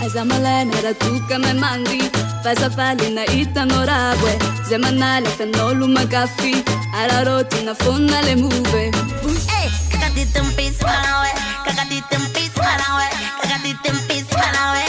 aiza malaina raha toka mahay mandry fazafalina hitanao raboe zay manaly afanao makafy ararotina fona le move kakatitempis malawe kakatitempis malawe kakatitempis malawe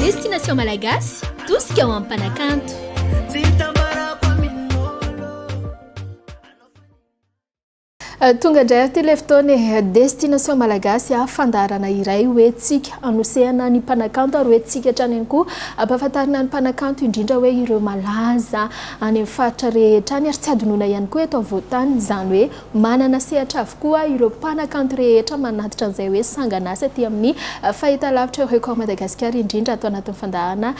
Destination Malagasy, tout ce qui est en panacanto. Tonga indray ty le fotoana destination malagasy fandarana iray hoetsika anosehana ny mpanakanto ary hoetsika hatrany ihany koa ampahafantarina ny mpanakanto indrindra hoe ireo malaza any amin'ny faritra rehetra any ary tsy adinoina ihany koa eto avoatany izany hoe manana sehatra avokoa ireo mpanakanto rehetra manatitra an'izay hoe sanganasa aty amin'ny fahitalavitra record Madagascar indrindra atao anatin'ny fandahana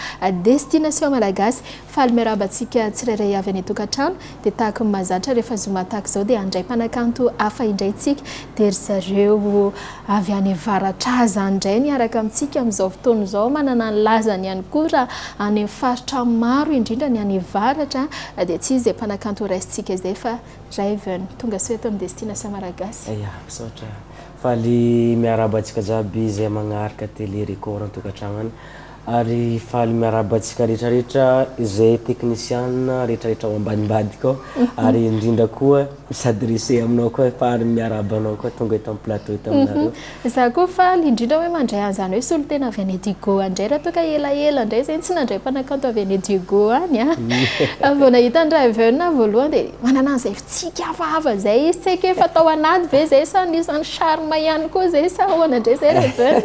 destination malagasy faly miarabantsika tsirairay avy any tokantrano dia tahaka ny mahazatra rehefa zoma tahaka izao dia andray mpanakanto afa indraitsika dia zareo avy any avaratra zany indray niaraka amintsika amin'izao fotoana izao manana ny lazany ihany koa raha any amin'ny faritra maro indrindra ny any avaratra dia tsy izy dia mpanakanto raisitsika izay fa RAIVEN tonga soeto amin'ny destination malagasy. Misaotra faly miarabantsika jiaby izay magnaraka télé record an-tokantrano any ary faly miarabantsika rehetrarehetra izay technicien rehetrarehetra ao ambanimbady koa ary indrindra koa s'adresser aminao koa faly miarabanao koa tonga eto amin'ny plateau eto aminareo. Za koa faly indrindra hoe mandray an'izany hoe solo tena avy any Digo andray raha toka elaela indray zay tsy nandray mpanakanto avy any Digo any vao nahita ny RAIVEN voalohany dia manana an'izay fitsika hafahafa zay izy tsy haiko hoe fatao anaty ve zay sa anisan'ny charme ihany koa zay sa ahoana indray zay RAIVEN.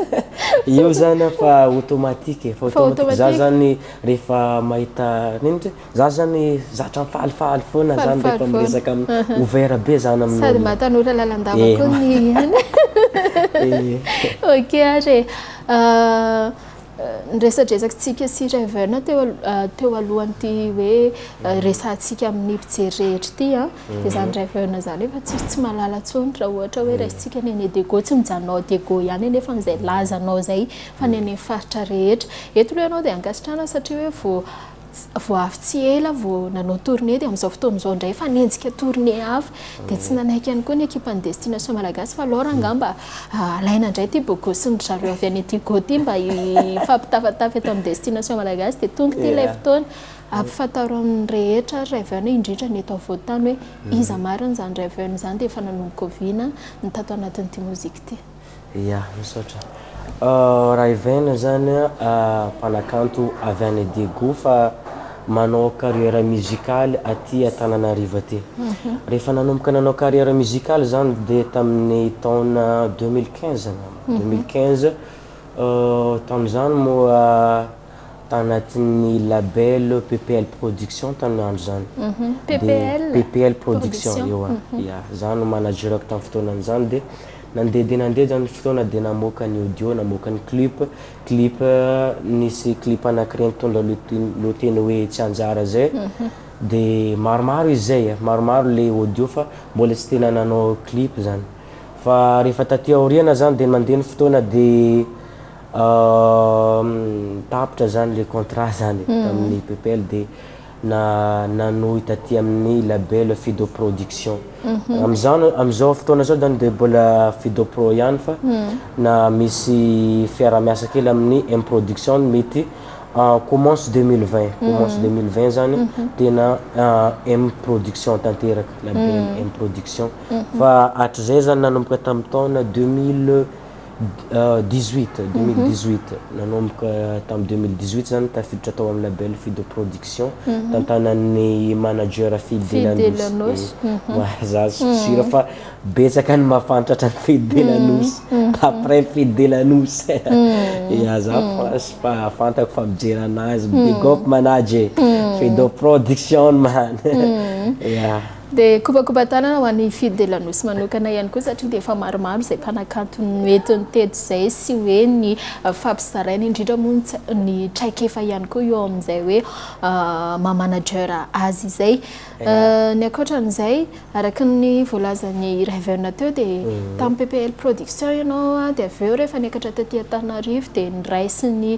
Io zany fa automatique fa automatique za zany rehefa mahita nindry za zany zatra mifalifaly foana zany rehefa miresaka ouvert be zany amin'ny sady matanora lalandava koa ny ok ary nresadresaksika sy RAIVEN teo alohan'ity hoe resantsika amin'ny mpijery rehetra ity dia zany RAIVEN zany efa tsy malala tsony raha ohatra hoe raisitsika ny any Digo tsy mijanonao Digo ihany nefa n'izay lazanao zay fa ny any faritra rehetra eto aloha ianao dia ankasitrana satria hoe vao avy tsy ela vao nanao tournée dia amin'izao fotoana izao indray fa nenjika tournée avy dia tsy nanaiky ihany koa ny ekipan'ny destination malagasy fa lora angamba alaina indray ty bogo sy ny zareo avy any Digo ty mba hifampitafatafy eto amin'ny destination malagasy dia tonga ty ilay fotoana ampifantaro amin'ny rehetra RAIVEN indrindra ny eto avoatany hoe iza marina zany RAIVEN zany dia efa nanomboka oviana ny tato anatin'ity mozika ty. Ya, misaotra. RAIVEN zany mpanakanto avy any Digo fa manao carrière musicale aty Antananarivo aty. Rehefa nanomboka nanao carrière musicale zany dia tamin'ny taona 2015 2015 tamin'izany moa tanatin'ny label PPL Production tanandro zany. PPL Production io ya zany managerako tamin'ny fotoanan'izany dia nandeha zany fotoana dia namoaka ny audio namoaka ny clip nisy clip anankiray nitondra loteny hoe tsy anjara zay dia maromaro izy zay maromaro le audio fa mbola tsy tena nanao clip zany fa rehefa taty aoriana zany dia mandeha ny fotoana dia tapitra zany le contrat zany tamin'ny PPL dia nanohy taty amin'ny label Fido Production. Amizao fotoana zao zany dia mbola Fido Pro ihany fa na misy fiara-miasa kely amin'ny M Production mety commence 2020 zany tena M Production tanteraka label M Production fa hatrizay zany nanomboka tamin'ny taona 2018 nanomboka tamin'ny 2018 zany tafiditra tao amin'ny label Fido Production tantanan'ny manager Fidelanos za sira fa betsaka ny mafantatra ny Fidelanos après Fidelanos ya za fa fantako fa mijery anazy big up manager Fido Production man ya dia kobakoban-tanana ho an'ny fidy de lanosy manokana ihany koa satria dia efa maromaro izay mpanakanto noentiny teto izay sy hoe ny fampizaraina indrindra moa ny traikefa ihany koa eo amin'izay hoe mamanager azy izay ny ankoatran'izay araky ny voalazan'ny RAIVEN teo dia tamin'ny PPL production ianao dia avy eo rehefa niakatra taty Antananarivo dia niraisy ny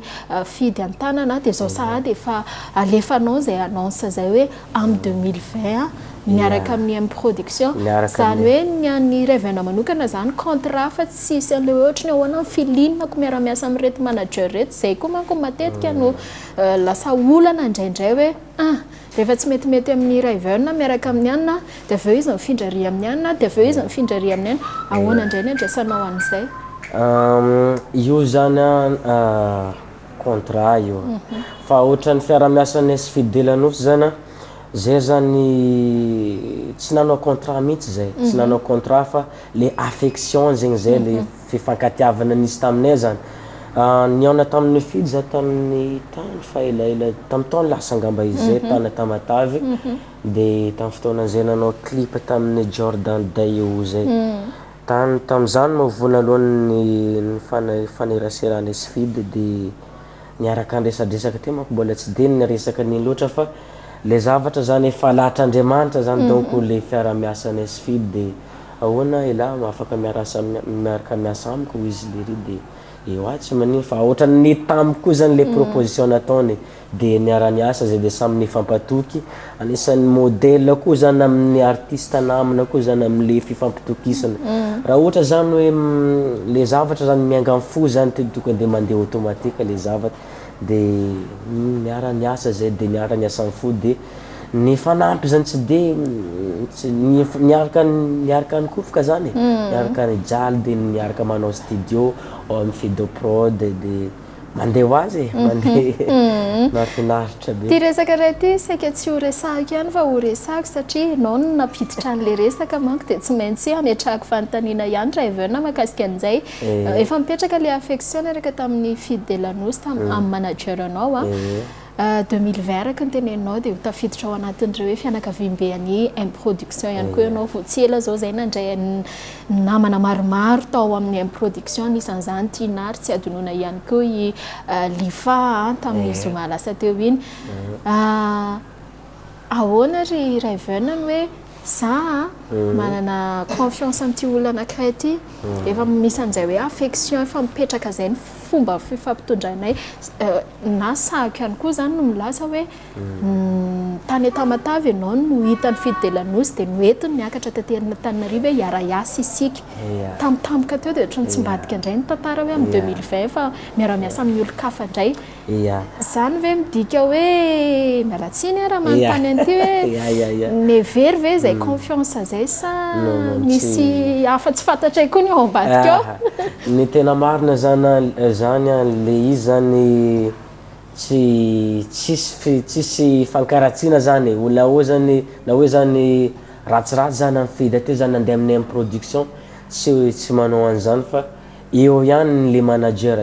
fidy an-tanana dia zao sahady efa alefanao izay annonce zay hoe amin'ny 2020 miaraka amin'ny M production zany hoe ny an'ny RAIVEN manokana zany contrat fa tsisy an'le ohatry ny ahoana filinako miara-miasa amin'ny reto manager reto zay koa manko matetika no lasa olana indraindray hoe rehefa tsy metimety amin'ny RAIVEN miaraka amin'ny anina dia avy eo izy mifindra ry amin'ny anina dia avy eo izy mifindra ry amin'ny anina ahoana indray ny andraisanao an'izay io zany contrat io fa ohatran'ny fiara-miasan'ny fidy de lanosy zany zay zany tsy nanao contrat mihitsy zay tsy nanao contrat fa le affection zegny zay le fifankatiavana nisy taminay zany niaona tamin'ny fidy za tamin'ny tany fa elaela tamin'ny taona lasa angamba izy zay tany Tamatavy dia tamin'ny fotoanan'izay nanao clip tamin'ny Jordan Dayo zay tamin'izany moa voalohany faneraserana izy fidy dia niaraka andresadresaka teo manko mbola tsy dia niresaka niny loatra fa le zavatra zany efa lahatr'Andriamanitra zany donc le fiara-miasana izy fidy dia ahoana ela afaka miaraka miasa amiko izy lery dia eo tsy manino fa ohatran'ny tamiko zany le proposition nataony dia niara-niasa zay dia samy nifampatoky anisan'ny modèle koa zany amin'ny artiste namana koa zany amin'le fifampitokisana raha ohatra zany hoe le zavatra zany mianga fo zany tonga dia mandeha automatique le zavatra dia niara-niasa zay dia niara-niasa fo dia ny fanampy zany tsy dia niaraka ny kofika zany niaraka ny jaly dia niaraka manao studio ao amin'ny Fido Prod dia mandeha ho azy mandeha mahafinaritra be ty resaka ray ty saika tsy ho resahako ihany fa ho resahako satria ianao no nampiditra an'le resaka manko dia tsy maintsy ametrahako fanontaniana ihany RAIVEN mahakasika an'izay efa mipetraka le affection araka tamin'ny fidy de lanosy amin'ny manager anao 2020 araka ny teneninao dia ho tafiditra ao anatin'ireo hoe fianakaviam-bean'ny M production ihany koa ianao vao tsy ela zao zay nandray namana maromaro tao amin'ny M production nisan'izany Tinary tsy adonona ihany koa i Lifa tamin'ny zoma lasa teo iny ahoana ry RAIVEN ny hoe za manana confiance amin'ity olona anankiray ty efa misy an'izay hoe affection efa mipetraka zay ny fomba fifampitondranay na sahako ihany koa zany no milasa hoe tany Tamatavy ianao no hitan'ny fidy de lanosy dia noentiny niakatra taty Antananarivo hoe hiara-iasa isika tampotampoka teo dia ohatrany tsy mbadika indray ny tantara hoe amin'ny 2020 fa miara-miasa amin'ny olo-kafa indray zany ve midika hoe mialatsiny raha manontany an'ity hoe nevery ve zay confiance zay sa misy hafa tsy fantatray koa ny ao ambadika ao ny tena marina zany le izy zany tsisy fankaratsiana zany olona hoe zany na hoe zany ratsiratsy zany amin'ny fidy aty zany andeha amin'ny M production tsy manao an'izany fa eo ihany le manager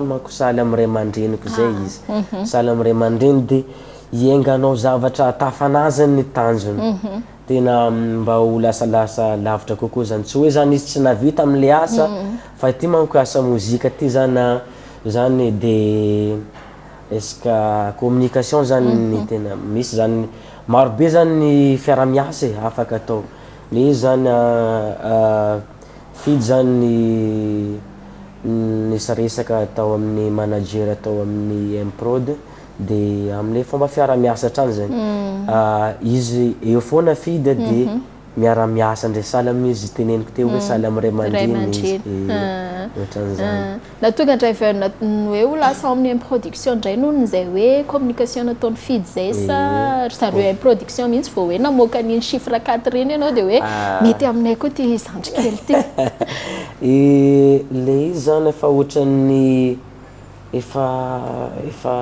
manko sahala amin'ny ray aman-dreniko zay izy sahala amin'ny ray aman-dreny dia ienganao zavatra tafanazany ny tanjony tena mba ho lasalasa lavitra kokoa zany tsy hoe zany izy tsy navita amin'le asa fa ty manko asa mozika ty zany dia eska communication zany tena misy zany marobe zany ny fiara-miasa afaka atao le izy zany fidy zany nisaresaka atao amin'ny manager atao amin'ny M prod dia amin'le fomba fiara-miasa trany zany izy eo foana fidy dia miara-miasa ndray sahala amin'izy teneniko teo hoe sahala amin'ny ray aman-dreny ohatran'izany na tonga ny RAIVEN hoe ho lasa amin'ny M production indray noho n'izay hoe communication nataony fidy zay sa zareo M production mihitsy vao hoe namoaka an'iny chiffre 4 iny ianao dia hoe mety aminay koa ty zandrikely ty le izy zany efa ohatran'ny efa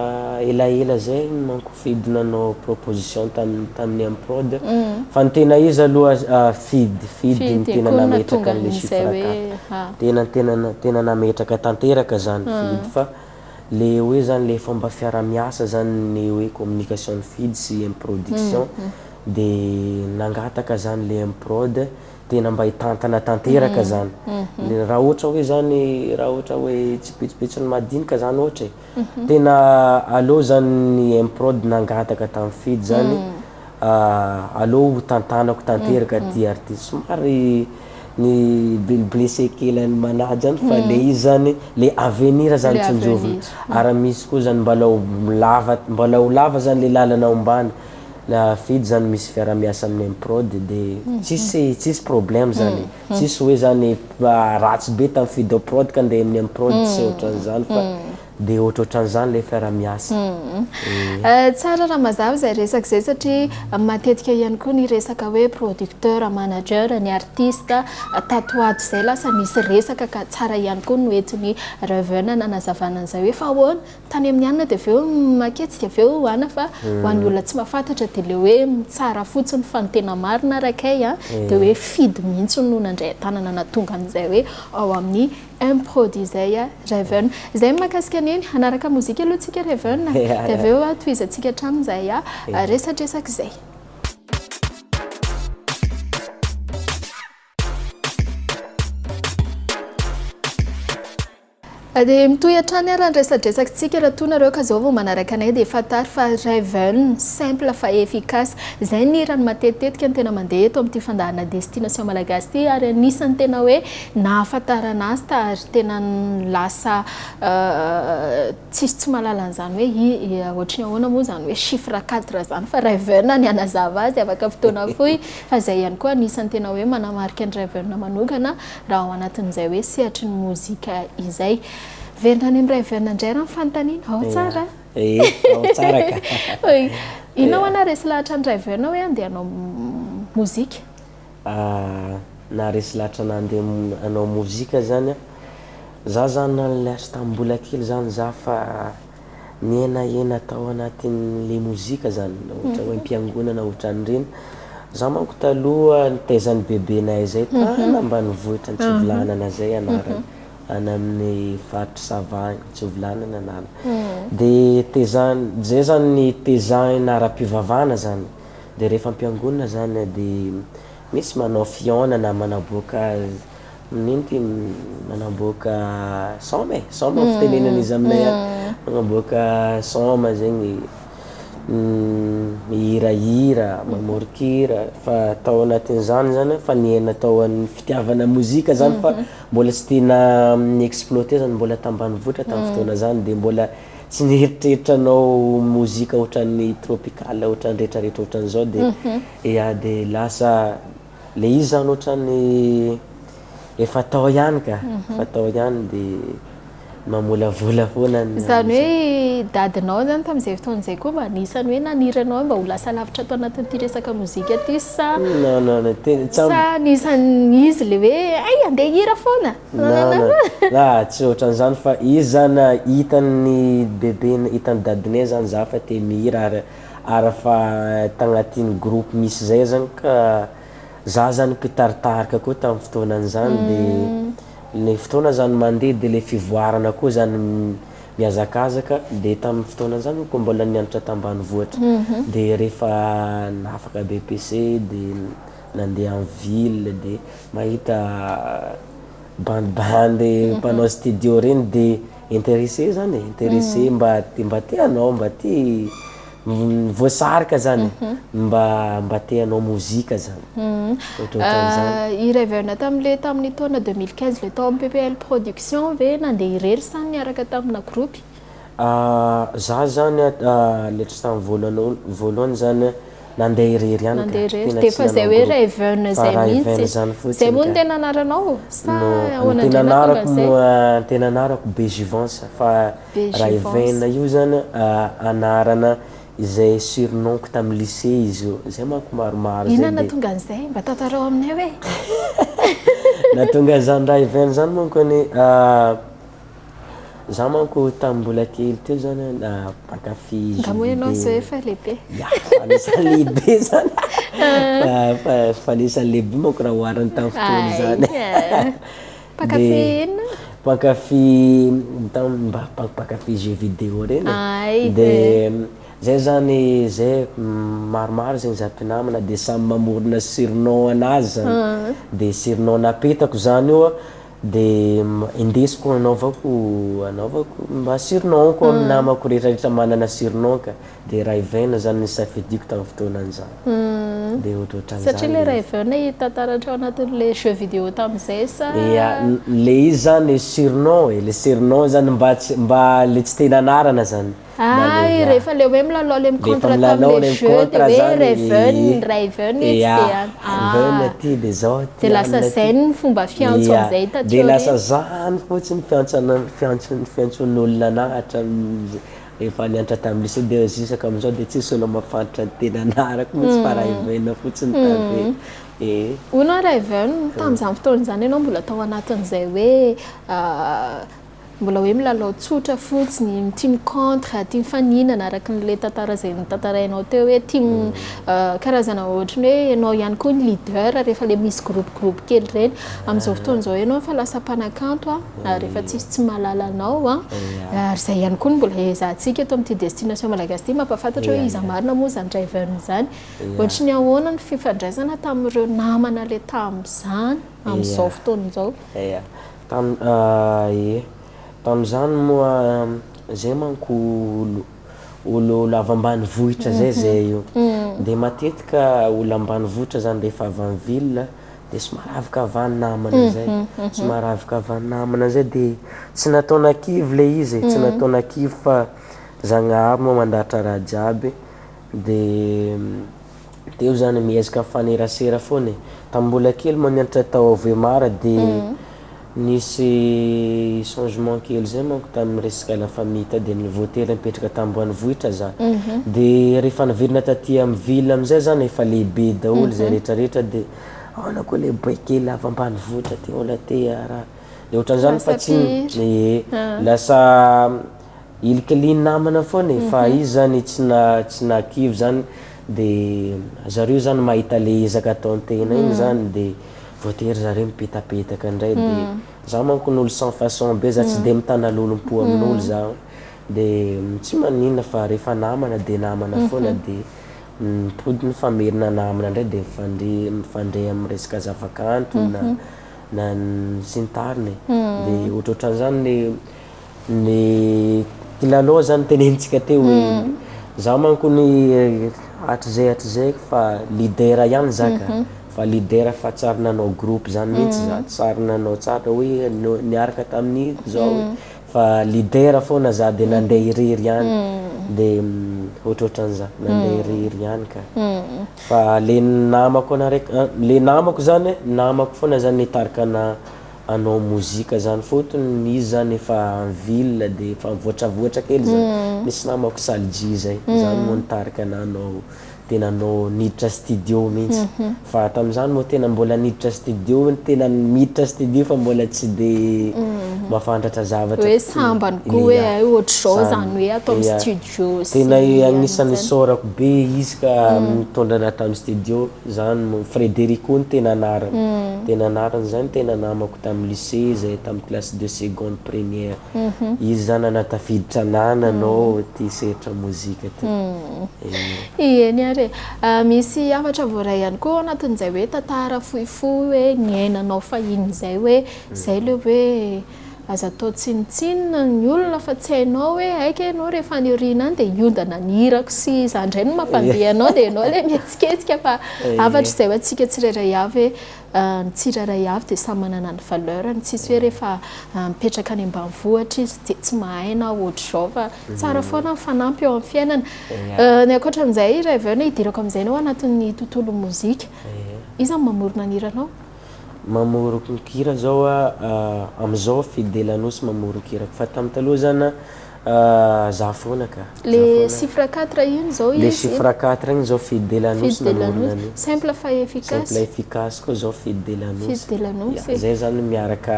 elaela zay manko fidy nanao proposition tamin'ny M prod fa ny tena izy aloha fidy ny tena nametraka an'le chiffre 4 tena nametraka tanteraka zany fidy fa le hoe zany le fomba fiara-miasa zany ny hoe communication fidy sy M production dia nangataka zany le improd tena mba hitantana tanteraka zany. Raha ohatra hoe zany raha ohatra hoe tsipitsipitsiny madinika zany ohatra tena aleo zany ny improd nangataka tamin'ny fidy zany aleo ho tantanako tanteraka ty artiste somary ny blessé kelany manahy zany fa le izy zany le avenir zany tsinjovina ary misy koa zany mbola ho lava zany le lalana ombany la fidy zany misy fiara-miasa amin'ny improd dia tsisy problème zany tsisy hoe zany ratsy be tamin'ny fidy improd ka andeha amin'ny improd tsy ohatran'izany fa dia ohatrohatran'izany le fiara-miasa. Tsara raha mazava zay resaka zay satria matetika ihany koa ny resaka hoe producteur manager ny artiste tatoato zay lasa misy resaka ka tsara ihany koa no entiny RAIVEN nanazavana an'izay hoe fa ahoana tany amin'ny anina dia aveo maketsika aveo hoana fa ho an'ny olona tsy mahafantatra dia le hoe tsara fotsiny fa ny tena marina rakay dia hoe fidy mihitsy no nandray tanana natonga an'izay hoe ao amin'ny improd izay RAIVEN izay makasika neny anaraka mozika aloha tsika RAIVEN dia aveo tohizatsika hatramin'izay resadresaka izay. Dia mitohy hatrany ary ny resadresakitsika raha toa nareo ka zao vao manaraka anay dia fantary fa RAIVEN simple fa efficace izay ny rano matetetika ny tena mandeha eto amin'ity fandahana destination malagasy ity ary anisan'ny tena hoe nahafantarana azy ary tena lasa tsisy tsy mahalala an'izany hoe ohatry ny ahoana moa zany hoe chiffre 4 zany fa RAIVEN ny anazava azy afaka fotoana fohy fa izay ihany koa anisan'ny tena hoe manamarika ny RAIVEN manokana raha ao anatin'izay hoe sehatry ny mozika izay. Verina any amin'ny RAIVEN indray raha fanontaniana ao tsara. Ao tsara ka. Inona ho ana resy lahatra ny RAIVEN hoe andeha hanao mozika? Na resy lahatra nandeha hanao mozika zany za zany nalaso tamin'ny mbola kely zany za fa niena tao anatin'le mozika zany ohatra hoe mpiangonana ohatran'ireny za manko taloha nitaizan'ny bebenay zay tana ambanivohitra ny Tsivilanana zay anarany any amin'ny faritry Savagny Tsivilanana anarany dia tezany zay zany ny tezahina ara-pivavahana zany dia rehefa mpiangonana zany dia misy manao fihaonana manaboaka ninty manaboaka soma fitenenana izy aminay manaboaka soma zegny mihirahira mamorikira fa tao anatin'izany zany fa niena tao amin'ny fitiavana mozika zany fa mbola tsy tena exploiter zany mbola tambanivohitra tamin'ny fotoana zany dia mbola tsy nieritreritrannao mozika ohatran'ny tropical ohatran'ny rehetrarehetra ohatran'izao dia dia lasa le izy zany ohatran'ny efa tao ihany ka fa tao ihany dia mamolavola foana zany hoe dadinao zany tamin'izay fotoan'izay koa mba anisany hoe naniranao mba ho lasa lavitra tao anatin'ity resaka mozika ty sa anisany izy le hoe ay andeha hira foana tsy ohatran'izany fa izy zany hitan'ny bebe hitan'ny dadinay zany za fa te mihira ary fa tagnatin'ny groupe misy zay zany ka za zany pitaritarika koa tamin'ny fotoanan'izany dia le fotoana zany mandeha dia le fivoarana koa zany mihazakazaka dia tamin'ny fotoana zany koa mbola nianatra tambanivohitra dia rehefa nafaka BPC dia nandeha amin'ny ville dia mahita bandibandy mpanao studio reny dia intéressé zany intéressé mba te hanao mba ty voasarika zany mba te hanao mozika zany i RAIVEN tamin'ny taona 2015 le tao amin'ny PPL production ve nandeha irery sa niaraka tamina groupe za zany letry tamin'ny voalohany zany nandeha irery ihany dia fa zay hoe RAIVEN zay mihitsy zay moa no tena anaranao sa tena anarako Bejivance fa RAIVEN io zany anarana izay surnonko tamin'ny lycée izy io zay manko maromaro zay inona natonga an'izay mba tantarao aminay hoe natonga zany RAIVEN zany manko any za manko tamin'ny mbola kely teo zany mpakafy ngamoa ianao so efa lehibe falesany lehibe zany falesany lehibe manko raha oharany tamin'ny fotoana zany mpakafy inona mpakafy mpakafy jeux vidéo reny dia zay zany zay maromaro zegny za mpinamana de samy mamorona surnom anazy zany de surnom napetako zany io de indesiko anaovako mba surnom ko amin'ny namako rehetrarehetra manana surnom ka de RAIVEN zany nisafidiko tamin'ny fotoanan'izany de ohatrohatran'izany satria le RAIVEN tantaratra ao anatin'le jeu vidéo tamin'izay sa le izy zany surnom le surnom zany mba le tsy tena anarana zany rehefa le hoe milalao le micontre tamin'le jeu de hoe RAIVEN ty de zao de lasa zay ny fomba fiantso am'izay de lasa zany fotsiny fiantson'olona anahy hatramin'ny efa nianatra tamin'ny lycée de jusaka am'izao de tsisy olo mafantatra ny tena anarako mihitsy fa RAIVEN fotsiny tave ona RAIVEN tamin'izany fotoana zany ianao mbola tao anatin'izay hoe mbola hoe milalao tsotra fotsiny tia micontre tia mifaninana araka n'le tantara zay nitantarainao teo hoe tia karazana ohatrany hoe ianao ihany koa ny leader rehefa le misy groupe kely reny amin'izao fotoana zao ianao fa lasa mpanakanto rehefa tsy mahalala anao ary zay ihany koa ny mbola ezahantsika eto amin'ity destination malagasy ty mampafantatra hoe iza marina moa zany RAIVEN zany ohatra ny ahoana ny fifandraisana tamin'ireo namana le tamin'izany amin'izao fotoana zao tamin'izany moa zay manko olo avy ambanivohitra zay io de matetika olo ambanivohitra zany rehefa avy amin'ny ville de somary afaka avy namana zay somary afaka avy namana zay de tsy nataona kivy le izy tsy nataona kivy fa zagnahary moa mandahatra raha jiaby de teo zany miezaka mifanerasera foana tambola kely moa nianatra tao Voemara de nisy changement kely zay manko tamin'ny resaka la famille ta de nivoatera mipetraka tambanivohitra za de rehefa niverina taty amin'ny ville am'izay zany efa lehibe daholo zay rehetrarehetra de ana koa le boy kely avy ambanivohitra ty ola te raha de ohatran'izany fa tsy lasa ilikiliny namana foana fa izy zany tsy nakivy zany de zareo zany mahita le ezaka ataon-tena iny zany de voatery zareo mipetapetaka indray de za manko n'olo sans façon be za tsy de mitana lolom-po amin'olo za de tsy maninona fa rehefa namana de namana foana de mipody ny famerina namana indray de mifandray amin'ny resaka zavakanto na sy ny tariny de ohatrohatran'izany ny kilalao zany tenenitsika teo hoe za manko ny hatrizay fa leader ihany zaka fa leader fa tsara nanao groupe zany mihitsy za tsara nanao tsara hoe niaraka tamin'ny zao fa leader foana za de nandeha irery ihany de ohatrohatran'za nandeha irery ihany ka fa le namako le namako zany namako foana zany nitarika anao mozika zany fotony izy zany efa ville de efa mivoatravoatra kely zany misy namako salji zay zany moa nitarika anao tena anao niditra studio mihitsy fa tamin'izany moa tena mbola niditra studio tena miditra studio fa mbola tsy de mafantatra zavatra hoe sambany koa hoe ohatr'izao zany hoe atao amin'ny studio tena agnisan'ny saorako be izy ka mitondra tamin'ny studio zany Frédérico ny tena anarany zany tena namako tamin'ny lycée zay tamin'ny classe de seconde première izy zany anatafiditra nananao ty sehatra mozika ty misy afatra voaray ihany koa anatin'izay hoe tantara fohifohy hoe niainanao fahiny zay hoe zay le hoe aza atao tsinitsinina ny olona fa tsy hainao hoe aika ianao rehefa niorina any de iondana nirako sy zandray no mampandeha anao de ianao le mihetsiketsika fa afatra izay hoe atsika tsirairay avy ny tsirairay avy de samy manana ny valeurny tsisy hoe rehefa mipetraka any ambanivohitra izy de tsy mahay na ohatr'izao fa tsara foana mifanampy eo amin'ny fiainana ny ankoatran'izay RAIVEN hidirako amin'izay anao anatin'ny tontolo mozika iza mamorona niranao mamoroko kira zao am'izao fidèle anosy mamoroko kira fa tamin'ny taloha zany za foana ka le chiffre 4 iny zao le chiffre 4 igny zao fidèle anosy mamorona simple fa efficace simple efficace koa zao fidèle anosy zay zany miaraka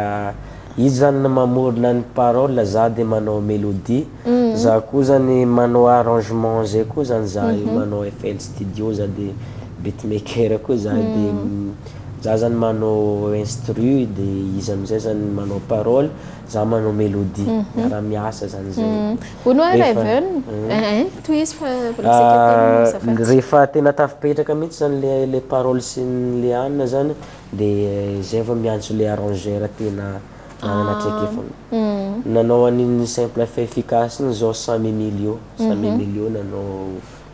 izy zany mamorona ny parole za de manao mélodie za koa zany manao arrangement zay koa zany za manao FL studio za de beatmaker koa za de za zany manao instru de izy am'zay zany manao parole za manao mélodie raha miasa zany zay ono RAIVEN toizy fa secrétaire rehefa tena tafipetraka mihitsy zany le parole sy le anina zany de zay vao miantso le arrangeur tena nananatraiky fogna nanao an'iny simple fait efficace iny zao 100 millions nanao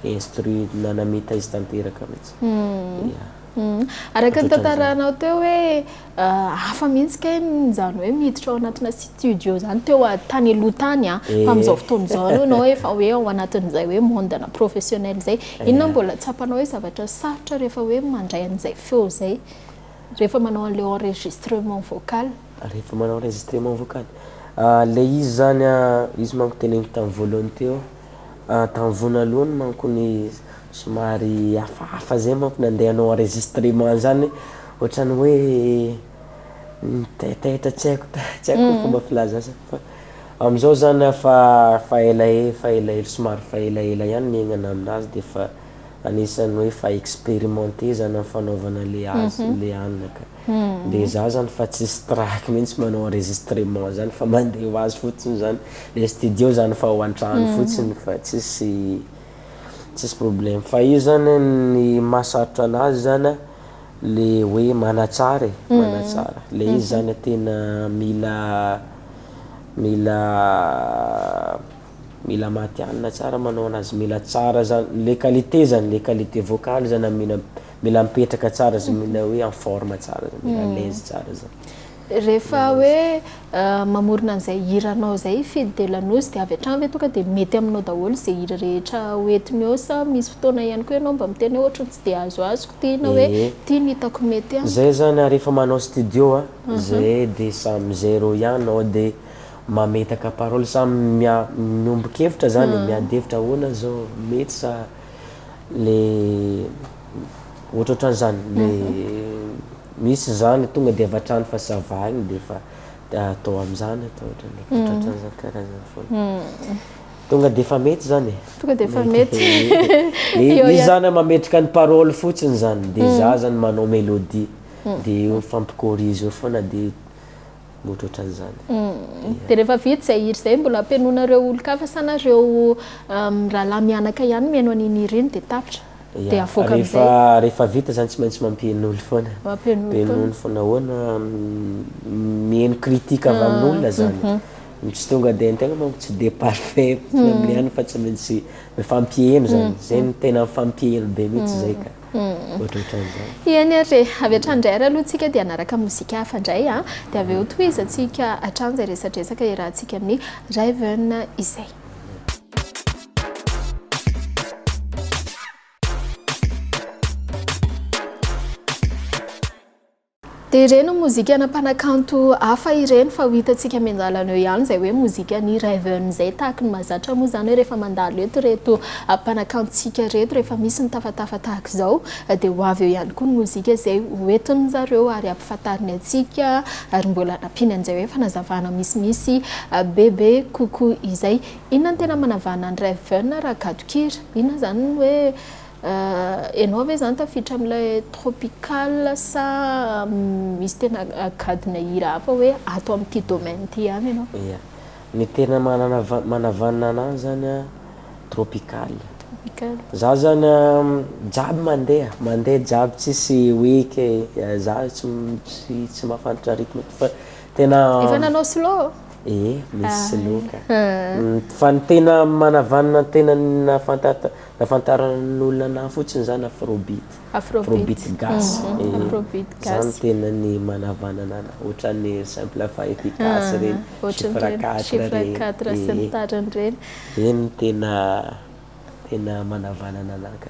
instru nanamita izy tanteraka mihitsy araka ny tantaranao teo hoe hafa mihitsy ke zany hoe miditra ao anatina studio zany teo tany aloha tany fa am'izao fotoana zao anao efa hoe ao anatin'izay hoe mondana professionnel zay inona mbola tsapanao hoe zavatra sarotra rehefa hoe mandray an'izay feo zay rehefa manao an'le enregistrement vocal rehefa manao enregistrement vocal le izy zany izy manko teneniko tamin'ny voalohany teo tamin'ny vonalohany manko ny somary hafahafa zay manko nandeha anao enregistrement zany ohatrany hoe taitaitra tsy haiko fomba filaza fa am'izao zany fa elaela somary fa elaela ihany miainana aminazy de fa anisany hoe fa expérimenté zany amin'ny fanaovana le azy le anina ka de za zany fa tsy straky mihitsy manao enregistrement zany fa mandeha ho azy fotsiny zany le studio zany fa ho an-trano fotsiny fa tsisy problème fa io zany ny mahasarotra anazy zany le hoe manatsara le izy zany tena mila matianina tsara manao anazy mila tsara zany le qualité vocale zany mila mipetraka tsara zany mila hoe en forme tsara zany mila l'aise tsara zany rehefa hoe mamorona an'izay hiranao zay fidy de lanosy de avy hatrany ve tonga de mety aminao daholo zay hira rehetra hoentiny eo sa misy fotoana ihany koa ianao mba miteny hoe ohatrany tsy de azoazoko tiana hoe tia ny hitako mety zay zany rehefa manao studio zay de samy zéro ihany ao de mametaka parole samy miombokevitra zany miadevitra ahoana zao mety sa le ohatrohatrany zany le misy zany tonga de avy hatrany fa sava igny de fa atao am'zany atao ohatrany zany karazany foana tonga de fa mety zany tonga de fa mety izy zany mametraka ny parole fotsiny zany de za zany manao mélodie de io mifampikorizy eo foana de ohatrohatrany zany de rehefa vita zay hira zay mbola ampianonareo olo-kafa sa nareo rahalahy mianaka ihany mihaino an'iny hira iny de tapitra de avoaka am'izay rehefa vita zany tsy maintsy mampian'olo foana mampian'olo foana ahoana mihaino critique avy amin'olona zany tsy tonga de an-tegna manko tsy de parfait am'le any fa tsy maintsy mifampihaino zany zay no tena mifampihaino be mihitsy zay ka ohatrohatrany iany ary avy hatrandray ary aloha tsika dia anaraka mozika hafa indray dia avy eo tohizatsika hatrany izay resadresaka iarahantsika amin'ny RAIVEN izay. Dia ireny mozika mpanakanto hafa ireny fa hitantsika miandalaneo ihany izay hoe mozika ny RAIVEN izay tahaka ny mahazatra moa izany hoe rehefa mandalo eto reto mpanakantontsika reto rehefa misy ny tafatafa tahaka izao dia ho avy eo ihany koa ny mozika izay hoentin'ny zareo ary ampifantariny antsika ary mbola nampiany an'izay hoe fanazavana misimisy bebe koko izay. Inona ny tena manavana ny RAIVEN raha gadokira? Inona zany hoe enao ve zany tafiditra amin'ilay tropical sa misy tena gadona hira hafa hoe ato amin'ity domaine ity ihany ianao? Ny tena manavana anazy zany tropical. Za zany jiaby mandeha jiaby tsisy hoe ke za tsy mahafantatra rythme fa tena efa nanao slow? misy loka fa ny tena manavanana tena nafantaran'olona na fotsiny zany afrobeat gas zany tena ny manavanana ohatran'ny simple fa efficace reny chiffre 4 sy ny tariny reny reny tena manavanana anaka.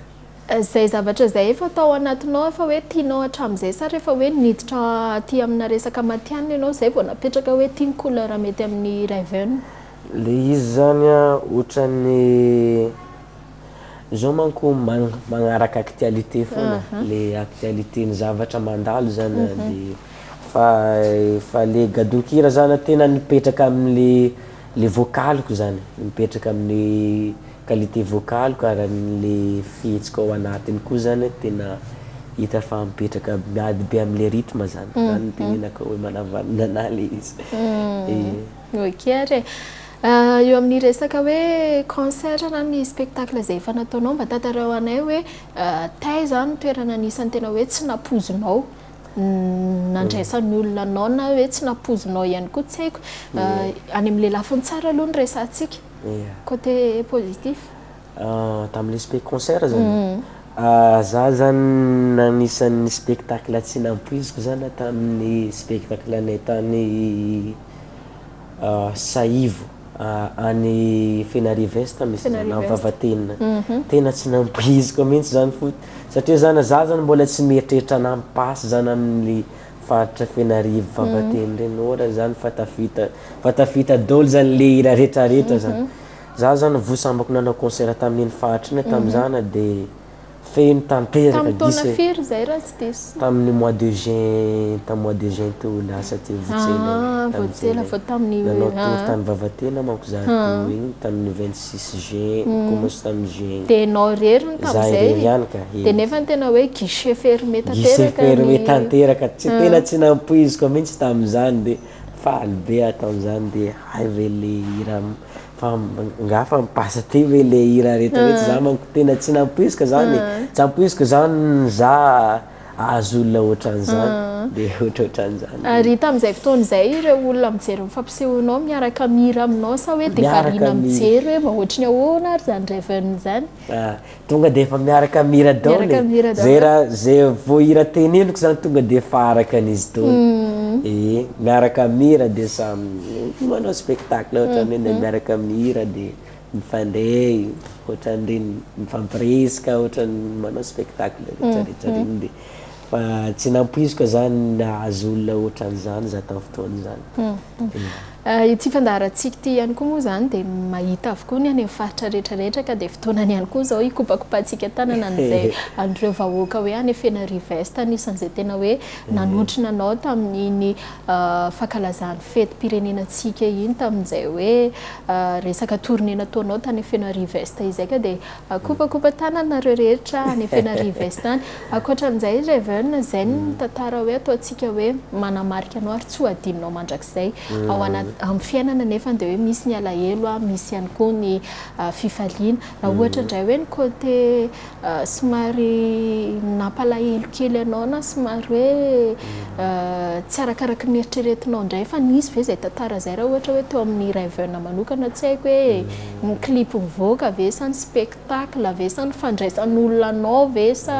Zay zavatra zay efa atao anatinao efa hoe tianao hatramin'izay sa rehefa hoe niditra aty amina resaka matianina ianao zay vao napetraka hoe tiany couleur mety amin'ny RAIVEN? Le izy zany ohatran'ny zao manko magnaraka actualité foana le actualité ny zavatra mandalo zany de fa le gadokira zany tena nipetraka amin'ny le vocaliko zany nipetraka amin'ny qualité vocale karaha le fihetsika ao anatiny koa zany tena hita fa mipetraka miady be am'le rythme zany zany tenenako hoe manavanana anahy le izy. Ok ary eo amin'ny resaka hoe concert na ny spectacle zay efa nataonao mba tantarao anay hoe tay zany toerana anisan'ny tena hoe tsy napozinao nandraisan'ny olona anao na hoe tsy napozinao ihany koa tsy haiko any amin'le lafiny tsara aloha ny resantsika côté positif tam'le concert zany za zany nanisan'ny spectacle tsy nampoiziko zany tamin'ny spectacle anay tany Saivo any Fenarivesta misy Vavatena tena tsy nampoiziko mihitsy zany fot satria zany za zany mbola tsy mieritreritra nampasy zany amin'ny faritra Fenarivo Vavatena reny ora zany fatafita dolo zany le hira rehetrarehetra zany za zany vosambako nanao concert tamin'iny faritra iny tam'zany de feno tanteraka tamin'ny mois de juin to lasa ty votsela nanao tour tany Vavatena manko za to igny tamin'ny 26 juin commence tamin'ny juin de nao reriny tam'zay de nefa tena hoe guichet fermé tanteraka tsy tena tsy nampoiziko mihitsy tam'zany de faly be tam'zany de ve le hira ngafa mipasa ty hoe le hira rehetrarehetra za manko tena tsy nampoiziko zany tsy nampoiziko zany za azo olona ohatran'izany de ohatran'izany ary tam'izay fotoana zay ireo olona mijery mifampisehonao miaraka mihira aminao sa hoe de variana mijery hoe ohatry ny ahoana ary zany RAIVEN zany tonga de efa miaraka mihira daholo zay voahira teneniko zany tonga de efa araka an'izy daholo miaraka mihira de samy manao spectacle ohatran'ny hoe miaraka mihira de mifandray ohatran'ireny mifampiresaka ohatran'ny manao spectacle rehetrarehetra reny de fa tsy nampoiziko zany azo olona ohatran'izany za tamin'ny fotoana zany. Ity fandaratsika ty ihany koa moa zany de mahita avokoa ny any amin'ny faritra rehetrarehetra ka de fotoanany ihany koa zao ikopakopantsika tanana an'izay andreo vahoaka hoe any Fenarivesta anisan'izay tena hoe nanotrina anao tamin'iny fankalazany fetim-pirenenantsika iny tamin'izay hoe resaka tournée nataonao tany Fenarivesta izay ka de kopakopa tananareo rehetra any Fenarivesta any ankoatran'izay RAIVEN zay ny tantara hoe ataontsika hoe manamarika anao ary tsy ho adinonao mandrakizay ao anaty amin'ny fiainana nefa de hoe misy ny alahelo misy ihany koa ny fifaliana na ohatra indray hoe ny côté somary nampalahelo kely anao na somary hoe tsy arakaraky ny eritreretinao indray fa nisy ve zay tantara zay raha ohatra hoe teo amin'ny RAIVEN manokana tsy haiko hoe ny clip mivoaka ve sa ny spectacle ve sa ny fandraisan'olona anao ve sa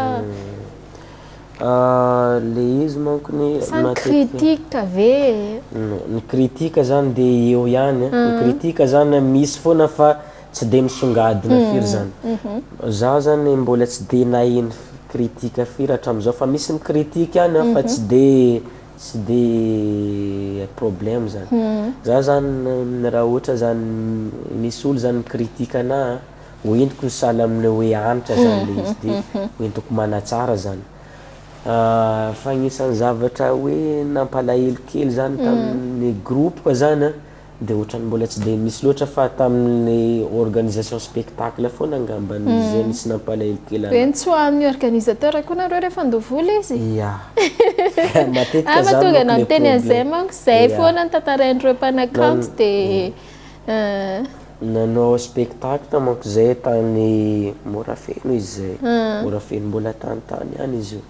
le izy manko ny critique ve ny critique zany de eo ihany ny critique zany misy foana fa tsy de misongadina firy zany za zany mbola tsy de naheno critique firy hatramin'izao fa misy critique ihany fa tsy de problème zany za zany raha ohatra zany misy olo zany critique ana hoentiko sahala amin'ny hoe anitra zany le izy de hoentiko manatsara zany fa agnisan'ny zavatra hoe nampalahelo kely zany tamin'ny groupe koa zany de ohatrany mbola tsy de misy loatra fa tamin'ny organisation spectacle foana angambany zay misy nampalahelo kely hoe tsy ho amin'ny organisateur koa nareo rehefa andovoly izy matetika mahatonga na miteny an'izay manko zay foana ny tantarain'ireo mpanakanto de nanao spectacle manko zay tany Morafeno izy zay Morafeno mbola tany ihany izy io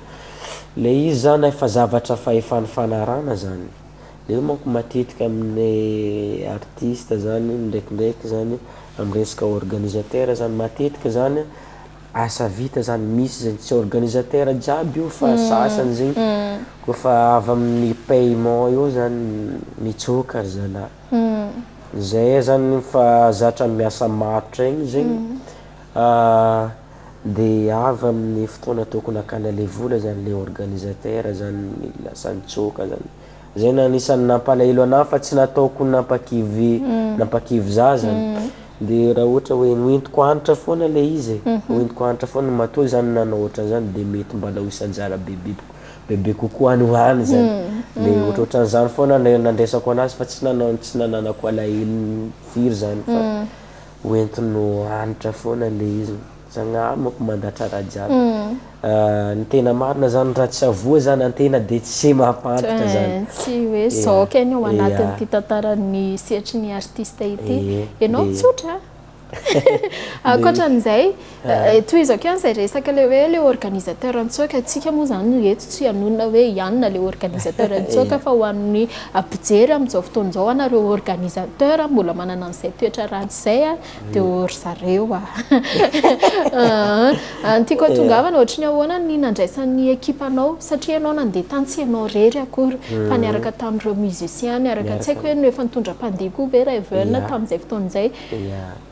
le izy zany efa zavatra fa efa nifanarana zany le manko matetika amin'ny artiste zany ndraikindraiky zany amin'ny resaka organisateur zany matetika zany asa vita zany misy zany tsy organisateur jiaby io fa sasany zegny kofa avy amin'ny paiement io zany mitsoka zala zay zany fa zatra miasa matotra igny zegny de avy amin'ny fotoana tokony akana le vola zany le organisateur zany lasa nitsoka zany zay anisan'ny nampalahelo anahy fa tsy nataoko nampakivy za zany de raha ohatra hoe noentiko antitra foana le izy noentiko antitra foana matoa zany nanao ohatra zany de mety mbala ho isanjara bebe kokoa any hoany zany le ohatrohatran'izany foana nandraisako anazy fa tsy nananako alahelo firy zany fa hoentino antitra foana le izy zagnamako mandatra raha jiaby ny tena marina zany raha tsy avoa zany antena de tsy mahampantatra zany tsy hoe zao keny ao anatin'ity tantaran'ny sehatry ny artiste ity ianao tsotra ankoatran'izay toizako ihany zay resaka le hoe le organisateur antsoaka atsika moa zany eto tsy anonona hoe ianona le organisateur antsoaka fa ho an'ny ampijery amin'izao fotoan'izao anareo organisateur mbola manana an'izay toetra ratsy zay dia ory zareo antiako tongavana ohatra ny ahoana ny nandraisan'ny ekipanao satria ianao nandeha tany tsy ianao rery akory fa niaraka tamin'ireo musicien niaraka tsy haiko hoe no efa nitondra mpandeha koa ve RAIVEN tamin'izay fotoan'izay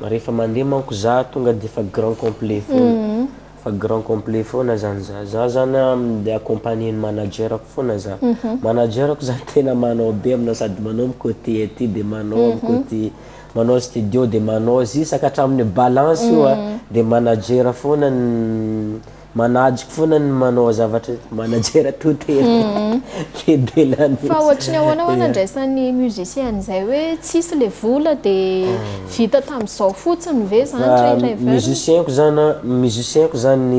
rehefa mandeha manko za tonga de fa grand complet foana fa grand complet foana zany za zany de accompagner managerako foana za managerako zany tena manao be aminao sady manao amin'ny côté aty de manao amin'ny côté manao studio de manao izy isaka hatramin'ny balance io de managera foana manajiky foana ny manao zavatra managera totely fedelany fa ohatrany ahoana ho nandraisan'ny musicien zay hoe tsisy le vola de vita tamin'izao fotsiny ve zany RAIVEN musicienko zany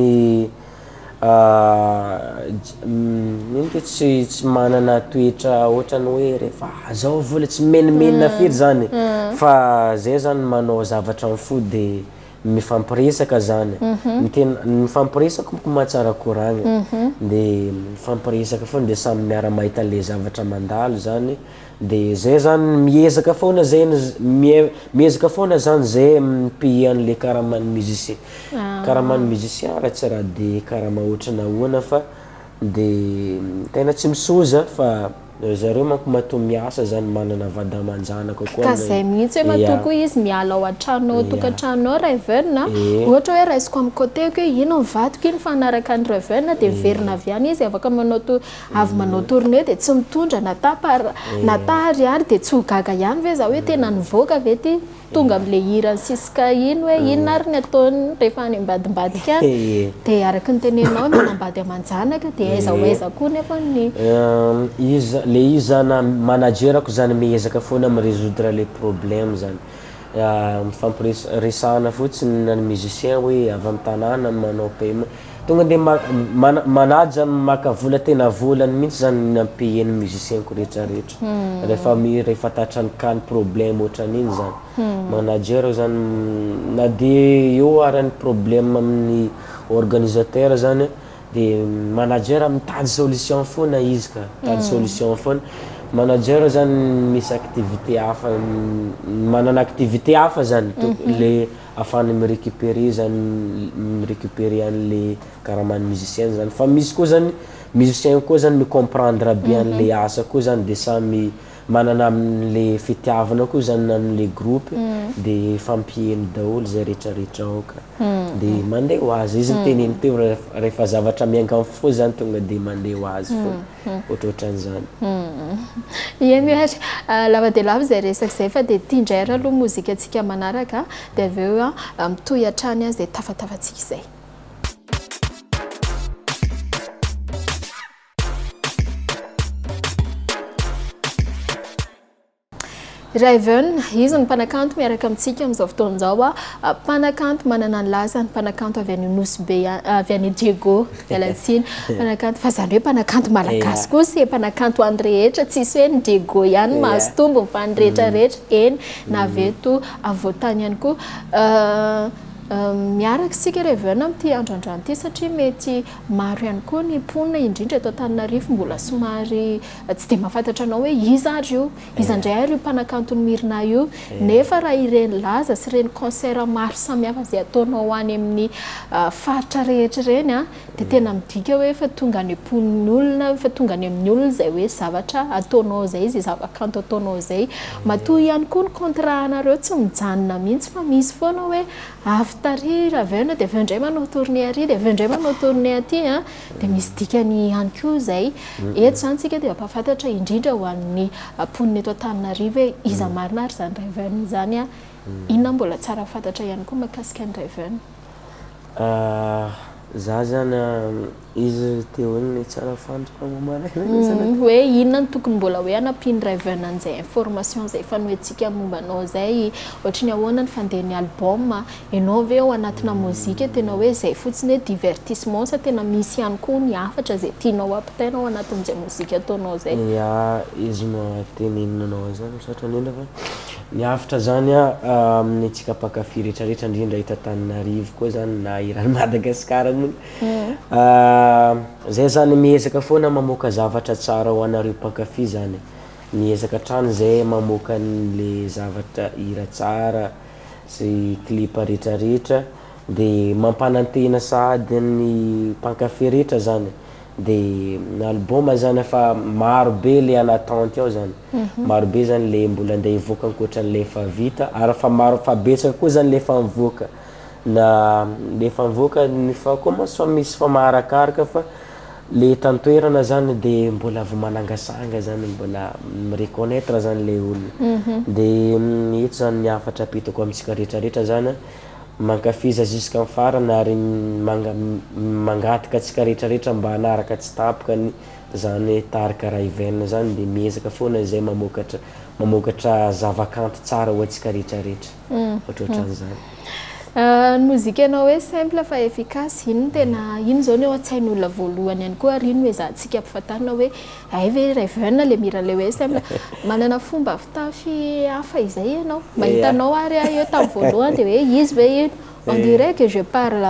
nino tsy manana toetra ohatrany hoe rehefa zao vola tsy menimenina firy zany fa zay zany manao zavatra amin'ny fo de mifampiresaka zany mifampiresaka moko mahatsara koragna de mifampiresaka foana de samy miara mahita le zavatra mandalo zany de zay zany miezaka foana zany zay mipay an'le karaman'ny musicien karaman'ny musicien raha tsy raha de karama ohatrana ahoana fa de tena tsy misoza fa zareo manko matoa miasa zany manana vady aman-janaka koa ka zay mihitsy hoe matoko izy miala ao an-tranonao tokantranonao RAIVEN ohatra hoe raisiko amin'ny côtéko hoe ino mivadiko iny fanaraka ny RAIVEN de verina avy any izy afaka avy manao tournée de tsy mitondra natary ary de tsy ho gaga ihany ve za hoe tena nivoaka ve ty tonga am'le hirany sisika iny hoe inona ary ny ataony rehefa any ambadimbadika any de araky ny tenenao manambady aman-janaka de aiza ho aiza koa nefa ny le izy zany managerako zany miezaka foana mirésoudre le problème zany mifampiresahana fotsiny na musicien hoe avy amin'ny tanàna manao paiement tonga de manaja zany maka vola tena volany mihitsy zany nampayany musicienko rehetrarehetra rehefa tatrany kany problème ohatran'iny zany manager zany na de eo arany problème amin'ny organisateur zany de manager mitady solution foana izy ka mitady solution foana manager zany misy activité hafa manana activité hafa zany le afahany mirécupérer zany mirécupérer an'le karaman'ny musicien zany fa misy koa zany musicien koa zany micomprendre bien le asa koa zany de samy manana am'le fitiavana koa zany am'le groupe de fampiheny daholo zay rehetrarehetra ao ka de mandeha ho azy izy teneny teo rehefa zavatra mianga fo zany tonga de mandeha ho azy fo ohatrohatran'izany eny ohatra lava de lava zay resaka zay fa de tiandrara aloha mozika atsika manaraka de avy eo mitohy hatrany azy de tafatafatsika izay RAIVEN izy ny mpanakanto miaraka amintsika amin'izao fotoan'izao mpanakanto manana ny lazany mpanakanto avy any Nosy-be avy any Diego Alatsiny mpanakanto fa zany hoe mpanakanto malagasy koa sy mpanakanto any rehetra tsisy hoe ny Diego ihany mahazo tombony fa ny rehetrarehetra eny na aveto avoatany ihany koa miaraka sika RAIVEN amin'ity androandroany ity satria mety maro ihany koa ny mponina indrindra eto Antananarivo mbola somary tsy de mahafantatra anao hoe iza ary io iza indray ary io mpanakanto ny Mirina io nefa raha ireny laza sy ireny concert maro samihafa izay ataonao any amin'ny faritra rehetra ireny de tena midika hoe fa tonga any amponin'ny olona fa tonga any amin'ny olona izay hoe zavatra ataonao zay izy zava-kanto ataonao zay matoa ihany koa ny contrat anareo tsy mijanona mihitsy fa misy foana hoe avy tary RAIVEN de avy indray manao tournée ary de avy indray manao tournée aty de misy dikany ihany koa zay eto zany tsika de ampahafantatra indrindra ho an'ny mponina eto Antananarivo hoe iza marina ary zany RAIVEN zany inona mbola tsara fantatra ihany koa mahakasika ny RAIVEN za zany izy teo ny tsara fandrika momana hoe inona ny tokony mbola hoe anampiny RAIVEN an'izay information zay fanoentsika mombanao zay ohatra ny ahoana ny fandehany album ianao ve ao anatina mozika tena hoe zay fotsiny hoe divertissement sa tena misy ihany koa ny hafatra zay tianao ampitaina ao anatin'izay mozika ataonao zay izy mateninanao zany misaotra indrindra fa ny hafatra zany amin'ny antsika mpankafy rehetrarehetra indrindra hita Antananarivo koa zany na iran'ny Madagascar moa zay zany miezaka foana mamoaka zavatra tsara ho anareo mpankafy zany miezaka trano zay mamoaka le zavatra hira tsara sy clip rehetrarehetra de mampanantena sady ny mpankafy rehetra zany de album zany fa maro be le anattente ao zany maro be zany le mbola andeha hivoaka ankoatran'le efa vita ary fa maro fa betsaka koa zany le efa mivoaka na le efa mivoaka ny fa commence fa misy fa maharakaraka fa le tantoerana zany de mbola vao manangasanga zany mbola mireconnaître zany le olona de ito zany ny hafatra apitako amintsika rehetrarehetra zany mankafiza jusqu'en farany ary mangataka atsika rehetrarehetra mba hanaraka tsy tapoka zany tarika RAIVEN zany de miezaka foana zay mamokatra zavakanto tsara ho atsika rehetrarehetra ohatrohatran'izany ny mozika anao hoe simple fa efficace ino tena ino zao ny ao an-tsain'olona voalohany ihany koa ary ino hoe zahantsika ampifantarina hoe ay ve RAIVEN le mira le hoe simple manana fomba fitafy hafa izay ianao mahitanao ary eo tamin'ny voalohany de hoe izy ve ino on dirait que je parle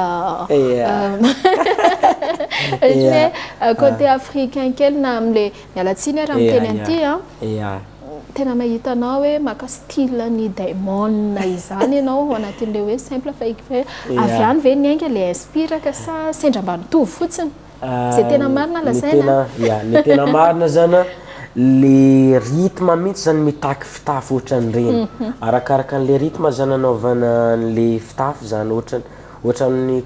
côté africain kely na am'le mialatsiny raha miteny an'ity tena mahitanao hoe maka style ny diamond izany ianao anatin'le hoe simple fa avy any ve niainga le inspiraka sa sendra mba nitovy fotsiny zay tena marina lazaina ny tena marina zany le rythme mihitsy zany mitaky fitafy ohatran'ireny arakaraka an'le rythme zany anaovana le fitafy zany ohatran'ny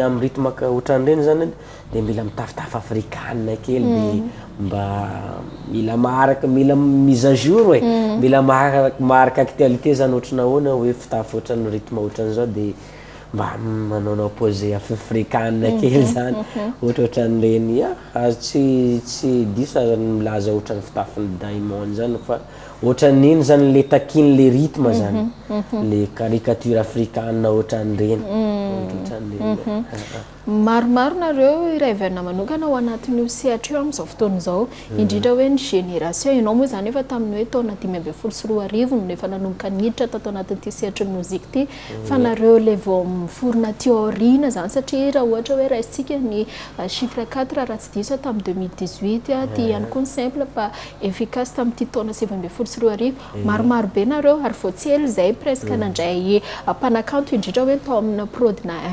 amin'ny rythme ohatran'ireny zany de mila mitafitafy afrikanina kely de mba mila maharaka mila mise à jour hoe mila maharaka actualité zany ohatrana ahoana hoe fitafy ohatran'ny rythme ohatran'izao de mba manaonao pose afrikanina kely zany ohatran'ireny tsy disa milaza ohatran'ny fitafin'ny diamond zany fa ohatran'iny zany le takiny le rythme zany le caricature afrikanina ohatran'ireny maromaro nareo RAIVEN manokana ao anatin'io sehatra io amin'izao fotoana izao indrindra hoe ny génération ianao moa zany efa tamin'ny hoe taona 2024 no efa nanomboka niditra tato anatin'ity sehatra ny mozika ity fa nareo le vao miforona théoriana zany satria raha ohatra hoe raisitsika ny chiffre 4 raha tsy diso tamin'ny 2018 ty ihany koa ny simple fa efficace tamin'ity taona 2024 maromaro be nareo ary vao tsy ely zay presque nandray mpanakanto indrindra hoe tao amina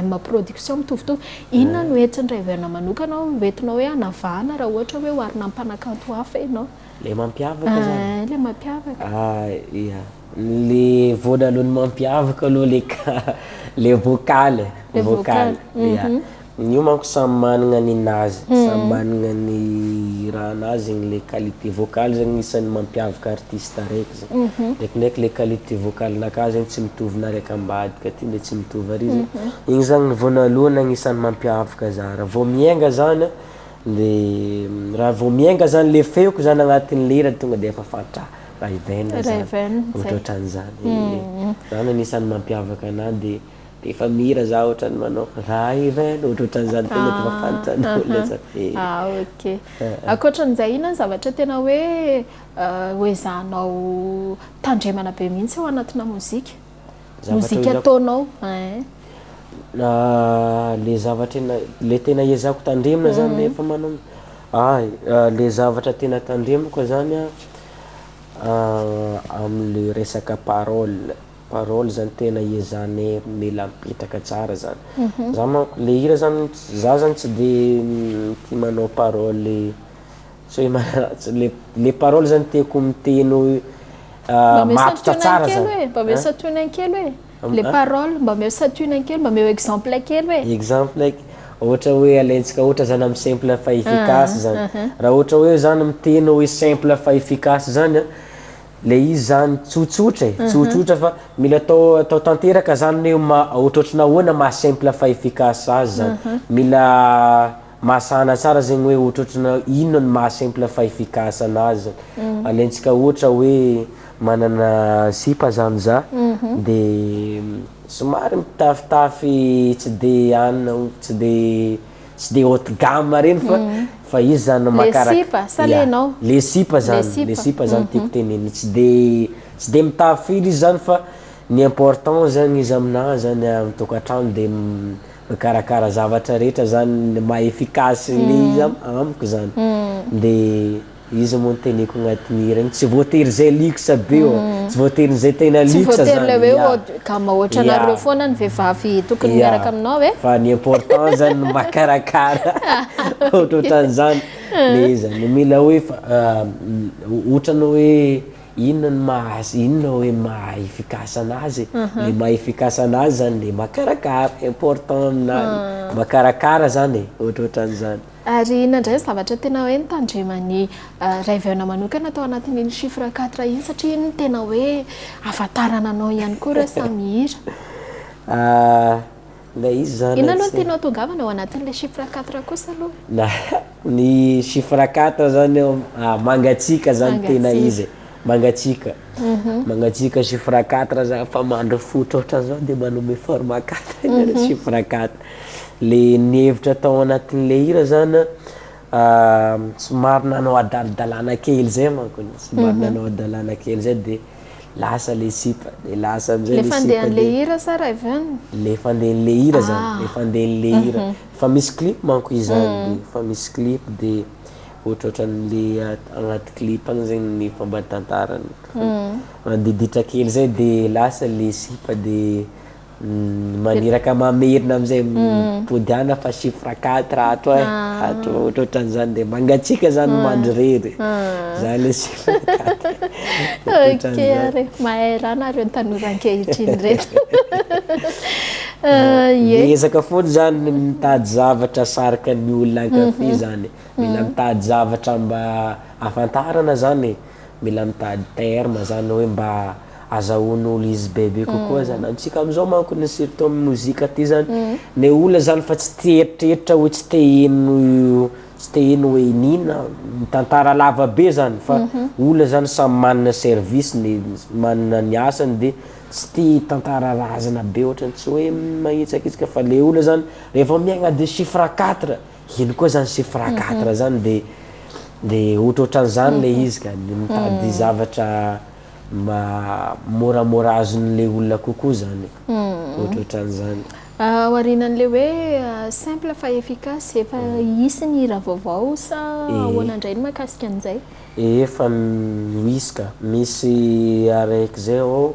M production mitovitovy inona no entin'ny RAIVEN manokana hoentinao hoe anavahana raha ohatra hoe hoarina mpanakanto hafa ianao le mampiavaka zany le mampiavaka le voalohany mampiavaka aloha le vocal io manko samy manana ny nazy samy manana ny raha nazy le qualité vocale zany isan'ny mampiavaka artiste araiky zany ndraikindraiky le qualité vocale naka zany tsy mitovy na raiky ambadika ty le tsy mitovy ary zany igny zany ny voanalohany agnisan'ny mampiavaka za raha vao miainga zany de raha vao miainga zany le feoko zany agnatin'ny lera tonga de efa fantatra RAIVEN ohatran'izany zany anisan'ny mampiavaka anahy de efa mira za ohatrany manao RAIVEN ohatran'izany tena efa fantan'olona zany ok akoatran'izay inona ny zavatra tena hoe zahanao tandremana be mihitsy ao anatina mozika ataonao le zavatra le tena ezako tandremana zany le efa manao le zavatra tena tandremako zany am'le resaka parole zany tena ezane mila mipetraka tsara zany za manko le hira zany za zany tsy de tia manao parole le parole zany tiako miteny matotra tsara zany mba meo satoina kely hoe le parole mba meo satoina kely mba meo exemple kely hoe exemple ohatra hoe alaintsika ohatra zany amin'ny simple fa efficace zany raha ohatra hoe zany miteny hoe simple fa efficace zany le izy zany tsotsotra fa mila atao tanteraka zany hoe ohatrohatrana ahoana maha simple fa efficace azy zany mila masana tsara zegny hoe ohatrohatrana inona ny mahasimple fa efficace anazy alaintsika ohatra hoe manana sipa zany za de somary mitafitafy tsy de anina tsy de haute gamme reny fa izy zany le sipa zany tiako teneny tsy de mitafy izy zany fa ny important zany izy aminahy zany amitokatrano de mikarakara zavatra rehetra zany maha-efficace le izy amiko zany de izy moa teneko agnatin'ny regny tsy voatery zay luxe be tsy voatery zay tena luxe zany le hoe kama ohatranareo foana ny vehivavy tokony miaraka aminao fa ny important zany makarakara ohatran'izany le zany mila hoe ohatrany hoe inona hoe maha-efficace anazy le maha-efficace anazy zany le makarakara important aminany makarakara zany ohatrohatran'izany ary nandray zavatra tena hoe nitandremany RAIVEN manokana atao anatin'iny chiffre 4 iny satria iny tena hoe afatarana anao ihany koa reo samy hira le izy zany ina aloha tianao tongavana ao anatin'le chiffre 4 kosa aloha ny chiffre 4 zany mangatsika zany tena izy mangatsika chiffre 4 zany fa mandro fotra ohatran'izao de manome forme 4 chiffre 4 le nihevitra atao anatin'le hira zany somary nanao adaladalana kely zay manko somary nanao adalana kely zay de lasa le sipa de lasa amizay le fandehan'le hira sa RAIVEN le fandehan'le hira zany le fandehan'le hira fa misy clip manko izy zany fa misy clip de ohatrohatran'le agnaty clip agny zegny ny fambatantarany mandiditra kely zay de lasa le sipa de maniraka mamerina amizay podiana fa chiffre 4 ato ohatrohatran'izany de mangatsika zany mandrirery zany le chiffre 4 ok mahay raha nareo tanoran-kehitriny reto ezaka foana zany mitady zavatra saraka ny olona ankafy zany mila mitady zavatra mba afantarana zany mila mitady terme zany hoe mba azahoan'olo izy bebe kokoa zany antsika amizao manko ny surtout amin'ny mozika ty zany ny olona zany fa tsy teeritreritra hoe tsy te eno hoe inina mitantara lava be zany fa olona zany samy manana service manana ny asany de tsy tia tantara razana be ohatrany tsy hoe mahitsakitsika fa le olona zany rehefa miaigna de chiffre 4 ino koa zany chiffre 4 zany de ohatrohatran'izany le izy ka mitady zavatra moramora azon'le olona kokoa zany ohatrohatran'izany aorinan'le hoe simple fa efficace efa hisy ny hira vaovao sa ahoanandray ny mahakasika an'izay efa misy ka misy araiky zay ao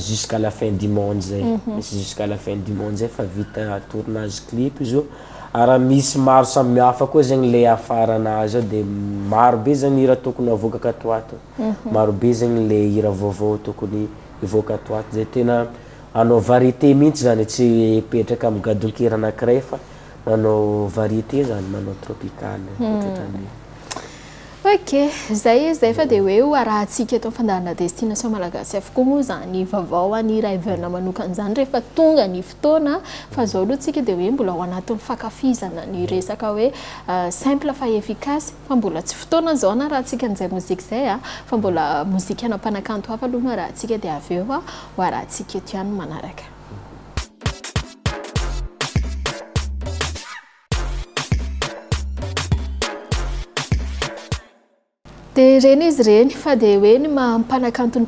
jusqu'à la fin du monde zay misy jusqu'à la fin du monde zay fa vita tournage clip izy io ara misy maro samy hafa koa zegny le afaranazy ao de maro be zegny hira tokony avoaka ato ato maro be zegny le hira vaovao tokony ivoaka ato ato zay tena anao variété mihitsy zany tsy petraka amin'ny gadon-kira anankiray fa manao variété zany manao tropicale ohatrohatran'io ok zay fa de hoe arahantsika eto fandarana destination malagasy avokoa moa zany vaovao any RAIVEN manokana zany rehefa tonga ny fotoana fa zao aloha tsika de hoe mbola ao anatin'ny fakafizana ny resaka hoe simple fa efficace fa mbola tsy fotoana zao na rahantsika an'izay mozika zay fa mbola mozika ana mpanakanto hafa aloha arahantsika de avy eo ho arahantsika eto ihany manaraka de reny izy reny fa de hoe ny mpanakanto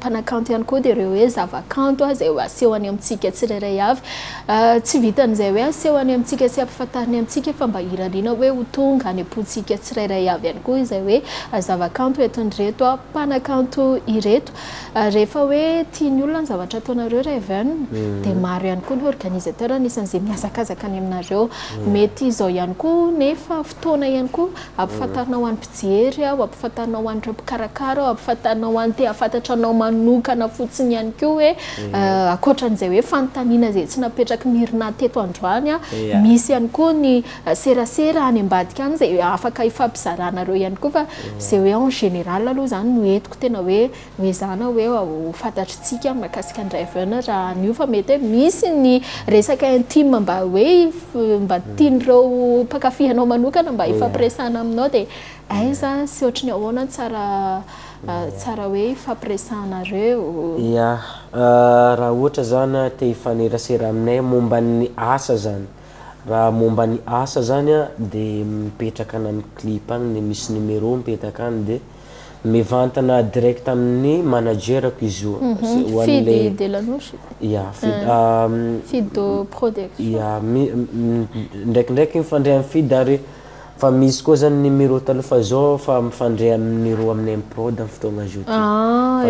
ihany koa de reo hoe zavakanto zay hoe asehony amintsika tsirairay avy tsy vitan'izay hoe asehony amintsika sy ampifantariny amintsika fa mba hirarina hoe ho tonga any ampontsika tsirairay avy ihany koa izay hoe zavakanto eton'ireto mpanakanto ireto rehefa hoe tiany olona ny zavatra ataonareo RAIVEN de maro ihany koa ny organisateur anisan'izay miazakazaka any aminareo mety izao ihany koa nefa fotoana ihany koa ampifantarina ho an'ny mpijery ampifantarina ho an'ny afahan'ireo mpikarakara ampahafantanao anty ahafantatranao manokana fotsiny ihany koa hoe akoatran'izay hoe fanontaniana zay tsy napetraky mirina teto androany misy ihany koa ny serasera any ambadika any zay afaka ifampizarana reo ihany koa fa zay hoe en général aloha zany no entiko tena hoe zana hoe fantatritsika mahakasika ny RAIVEN raha anio fa mety hoe misy ny resaka intime mba hoe mba tian'ireo mpakafihanao manokana mba ifampiresana aminao dia aiza sy ohatrany ahoana tsara hoe ifampiresanareo raha ohatra zany te hifanerasera aminay momba ny asa zany raha momba ny asa zany dia mipetraka amin'ny clip agny misy numéro mipetaka agny dia mivantana direct amin'ny managerako izy io Fide de la Nouche Fide production ndraikindraiky mifandray amin'ny Fide ary fa misy koa zany numéro taloha fa zao fa mifandray amin'ny ro amin'ny prod amin'ny fotoagna azoty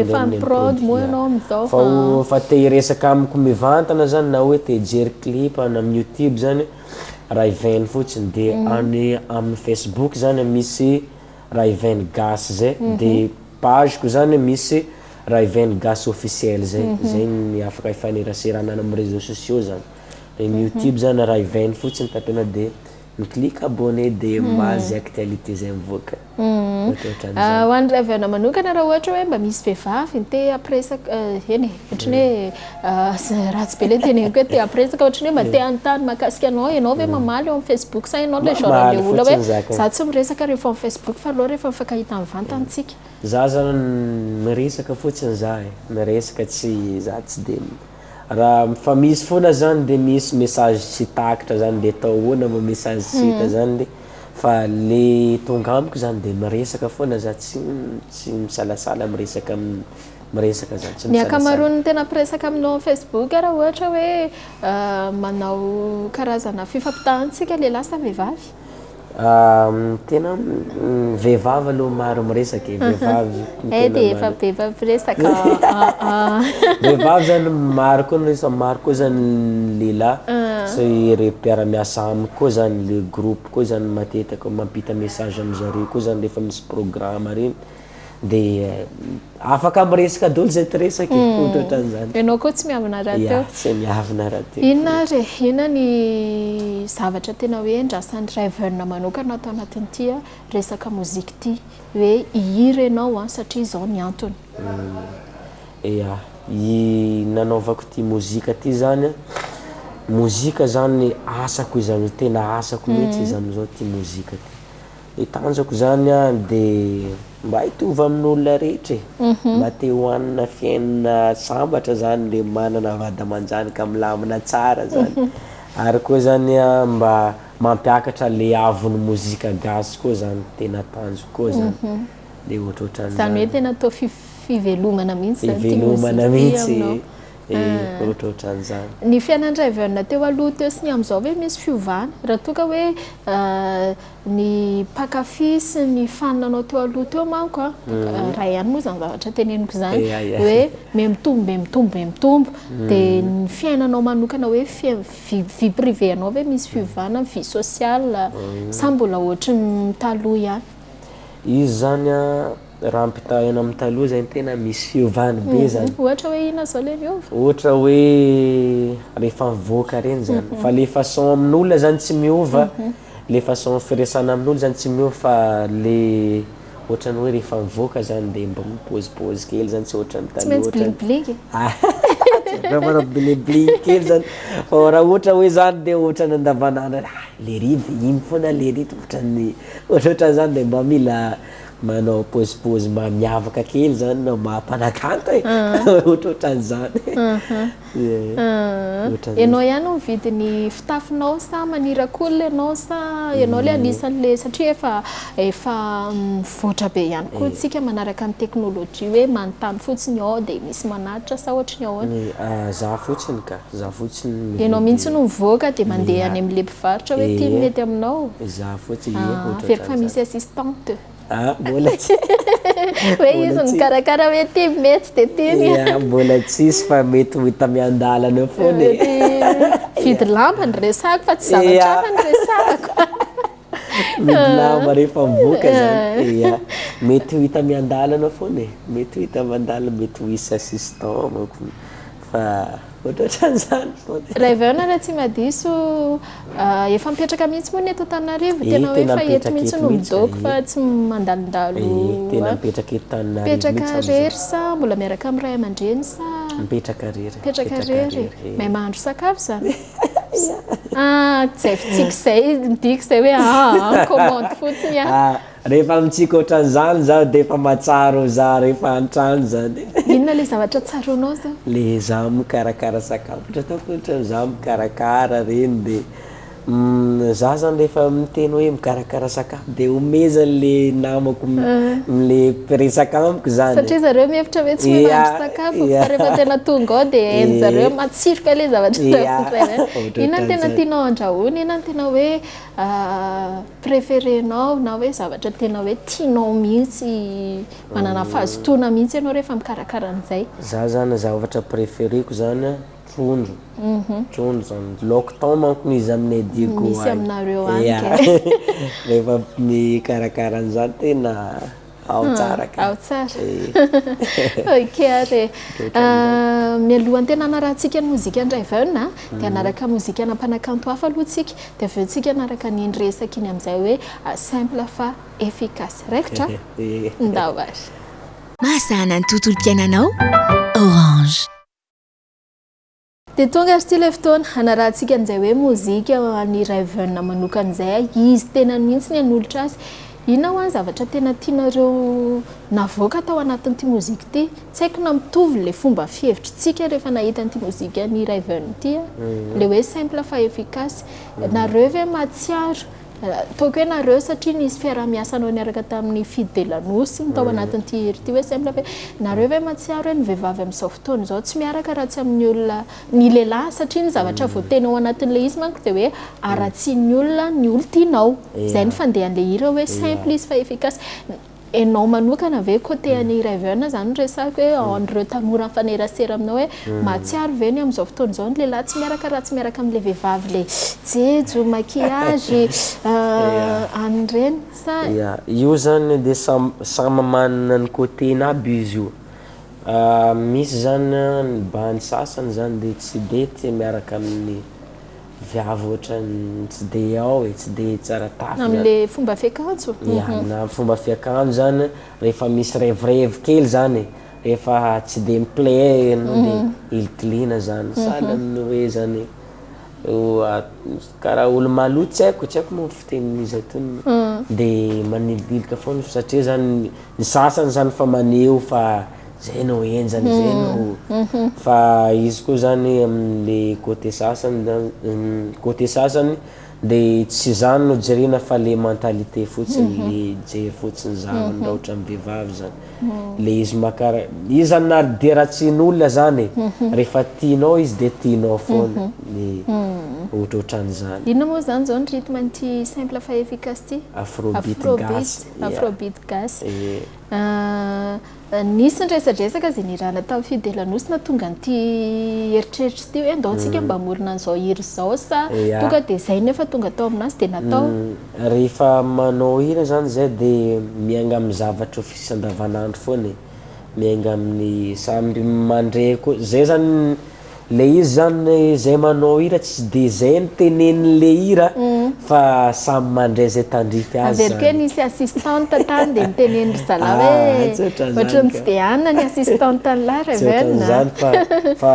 efa prod moa ianao amizao fa te hiresaka amiko mivantana zany na hoe te hijery clip na amin'ny YouTube zany RAIVEN fotsiny dia amin'ny Facebook zany misy RAIVEN gasy zay dia pageko zany misy RAIVEN gasy officiel zay ny afaka ifaneraserana amin'ny réseaux sociaux zany dia amin'ny YouTube zany RAIVEN fotsiny tapena dia mi-clique abonné dia mahazy actualité zay mivoaka ho an'ny RAIVEN manokana raha ohatra hoe mba misy vehivavy te apresaka eny ohatrany hoe ratsy be le teneniko hoe te apresaka ohatrany hoe mba te anontany mahakasika anao ianao ve mamaly eo amin'ny Facebook sa ianao le genre le olona hoe za tsy miresaka rehefa amin'ny Facebook fa aloha rehefa mifankahita mivantantsika za zany miresaka fotsiny za miresaka za tsy dia raha fa misy foana zany dia misy message tsy takatra zany dia atao hoana ma message tsy hita zany dia fa le tonga amiko zany dia miresaka foana za tsy misalasala miresaka zany tsy ny akamaroany tena miresaka aminao Facebook raha ohatra hoe manao karazana fifampitahantsika lehilahy sa vehivavy tena vehivavy aloha maro miresaka vehivavy dia efa vehivavy resaka vehivavy zany maro koa zany lehilahy sy re mpiara-miasa amiko koa zany le groupe koa zany matetika mampita message amin'zareo koa zany rehefa misy programme reny dia afaka miresaka daholo zay tiresaka ohatran'izany ianao koa tsy miavana raha teo tsy miavana raha teo inona ny zavatra tena hoe ndrasan'ny RAIVEN manokana atao anatin'ity resaka mozika ity hoe ihira ianao satria izao ny antony nanaovako ty mozika ty zany mozika zany asako izany tena asako mihitsy izy amin'izao ty mozika ty tanjako zany dia mba hitovy amin'olona rehetra mba te hohanina fiainana sambatra zany dia manana vady aman-janaka milamina tsara zany ary koa zany mba mampiakatra le avon'ny mozika gasy koa zany tena tanjoko koa zany dia ohatrohatran'izany zany hoe tena atao fivelomana mihitsy ohatrohatran'izany ny fiainan'ny RAIVEN teo aloha teo sy ny amin'izao hoe misy fiovana raha toka hoe ny mpakafy sy ny faninanao teo aloha teo manko raha ihany moa zany zavatra teneniko zany hoe mitombo dia ny fiainanao manokana hoe vie privé anao hoe misy fiovana vie sociale sa mbola ohatry ny taloha ihany izy zany raha ampitahina amin'ny taloha zany tena misy fiovana be zany ohatra hoe ina zao le miova ohatra hoe rehefa mivoaka reny zany fa le façon amin'olona zany tsy miova le façon firesana amin'olona zany tsy miova fa le ohatrany hoe rehefa mivoaka zany dia mba mipozipozy kely zany tsy ohatrany taloha raha blibliky kely zany fa raha ohatra hoe zany dia ohatrany andavanandro le rive iny foana le rito ohatrany zany dia mba mila manao pozipozy mba miavaka kely zany na mampanakanto ohatrohatran'izany ianao ihany mividy ny fitafinao sa manirakoly ianao sa ianao le anisan'le satria efa mivoatra be ihany koa tsika manaraka ny teknôlôjia hoe manontany fotsiny ao dia misy manaritra sa ohatrany ahoana za fotsiny ianao mihitsy no mivoaka dia mandeha any amin'le mpivarotra hoe tia mety aminao za fotsiny very fa misy assistante mbola tsy hoe izy mikarakara hoe ty mety dia tiny mbola tsisy fa mety hita miandalana foana vidy lamba ny resako fa tsy zavatra hafa ny resako midy lamba rehefa mivoaka zany mety ho hita miandalana foana mety ho hita mandalana mety ho hisy assistant manko fa ohatran'izany foana Raven raha tsy madiso efa mipetraka mihitsy moa ny eto Antananarivo tena hoe fa eto mihitsy no midoko fa tsy mandalondalo tena mipetraka eto Antananarivo mipetraka rery sa mbola miaraka amin'ny ray aman-dreny sa mipetraka rery may mahandro sakafo zany zay fitsika zay midiko zay hoe commande fotsiny rehefa mitsika ohatran'izany zaho dia efa matsaro za rehefa an-trano zany inona le zavatra tsaronao zao le za mikarakara sakafo ataoko ohatra za mikarakara reny dia za zany rehefa miteny hoe mikarakara sakafo dia omezany le namako le mpiresaka amiko zany satria zareo mihevitra hoe tsy mahandro sakafo fa rehefa tena tonga ao dia hain'zareo matsiroka le zavatra inona no tena tianao andrahoina inona no tena hoe préférenao na hoe zavatra tena hoe tianao mihitsy manana fahazotoana mihitsy ianao rehefa mikarakara an'izay za zany zavatra préféreko zany trondro trondro zany laoko tao manko izy aminay diako misy aminareo any rehefa mikarakara an'izany tena ao tsara ao tsara ok are mialohan'ny tena anarahantsika ny mozika ny Raven dia anaraka mozika anam-panakanto hafa aloha tsika dia aveo tsika anaraka ny resaka iny amin'izay hoe simple fa efficace raikitra ndavary mahasana ny tontolo piainanao Orange dia tonga ary ity ilay fotoana anarahantsika an'izay hoe mozika ny Raven manokan'izay izy tena mihitsy ny anolotra azy inona ho any zavatra tena tianareo navoaka tao anatin'ity mozika ity tsy haiko na mitovy le fomba fihevitrintsika rehefa nahita n'ity mozika ny Raven ity le hoe simple fa efficace nareo ve matsiaro toaka hoe nareo satria nisy fiarah-miasanao niaraka tamin'ny Fidy de Lanosy tao anatin'ity hery ity hoe simple fa nareo ve matsiaro hoe ny vehivavy amin'izao fotoana izao tsy miaraka raha tsy amin'ny olona ny lehilahy satria ny zavatra voatenao anatin'ilay izy manko dia hoe aratsian'ny olona ny olo tianao izay ny fandehan'ilay hira hoe simple izy fa efficace enao manokana ve côté any Raven zany resaka hoe andreo tanora mifanerasera aminao hoe matsiaro ve ny amin'izao fotoana izao ny lehilahy tsy miaraka raha tsy miaraka amin'ilay vehivavy le jejo maquillage an'ireny sa io zany dia samy manana ny côté-ny aby izy io misy zany ny bahany sasany zany dia tsy dia tia miaraka amin'ny viavy ohatrany tsy dia ao tsy dia tsara tafy amin'ilay fomba fiakanjo na fomba fiakanjo zany rehefa misy revirevy kely zany rehefa tsy dia miplay dia ilikilina zany sahalan'ny hoe zany karaha olo maloto tsy haiko moa fitenin'izy atony dia manililika foana satria zany ny sasany zany fa maneho fa zay no enjany zay no fa izy koa zany amin'le côté sasany dia tsy zany no jerena fa le mentalité fotsiny le jery fotsiny zavany raha ohatra amin'ny vehivavy zany le izy makara izy zany na dia ratsin'olona zany rehefa tianao izy dia tianao foana le ohatrohatran'izany inona moa zany zao ny rythme an'ity simple fa efficace ity afrobeat gas nisy nyresadresaka izay nirana tamin'ny Fidy de Lanosy na tonga n'ity eritreritra ity hoe andao antsika mba morona an'izao hira izao sa tonga dia izay nefa tonga tao aminazy dia natao rehefa manao hira zany zay dia miainga amin'ny zavatra ofisy andavanandro foana miainga amin'ny samby mandray koa zay zany le izy zany zay manao hira tsy dia zay ny tenenin'le hira fa samy mandray zay tandrify azy averike nisy assistante tany dia miteneny ry zalahy hoe ohatrany tsy dia anona ny assistante anylahy Raven zany fa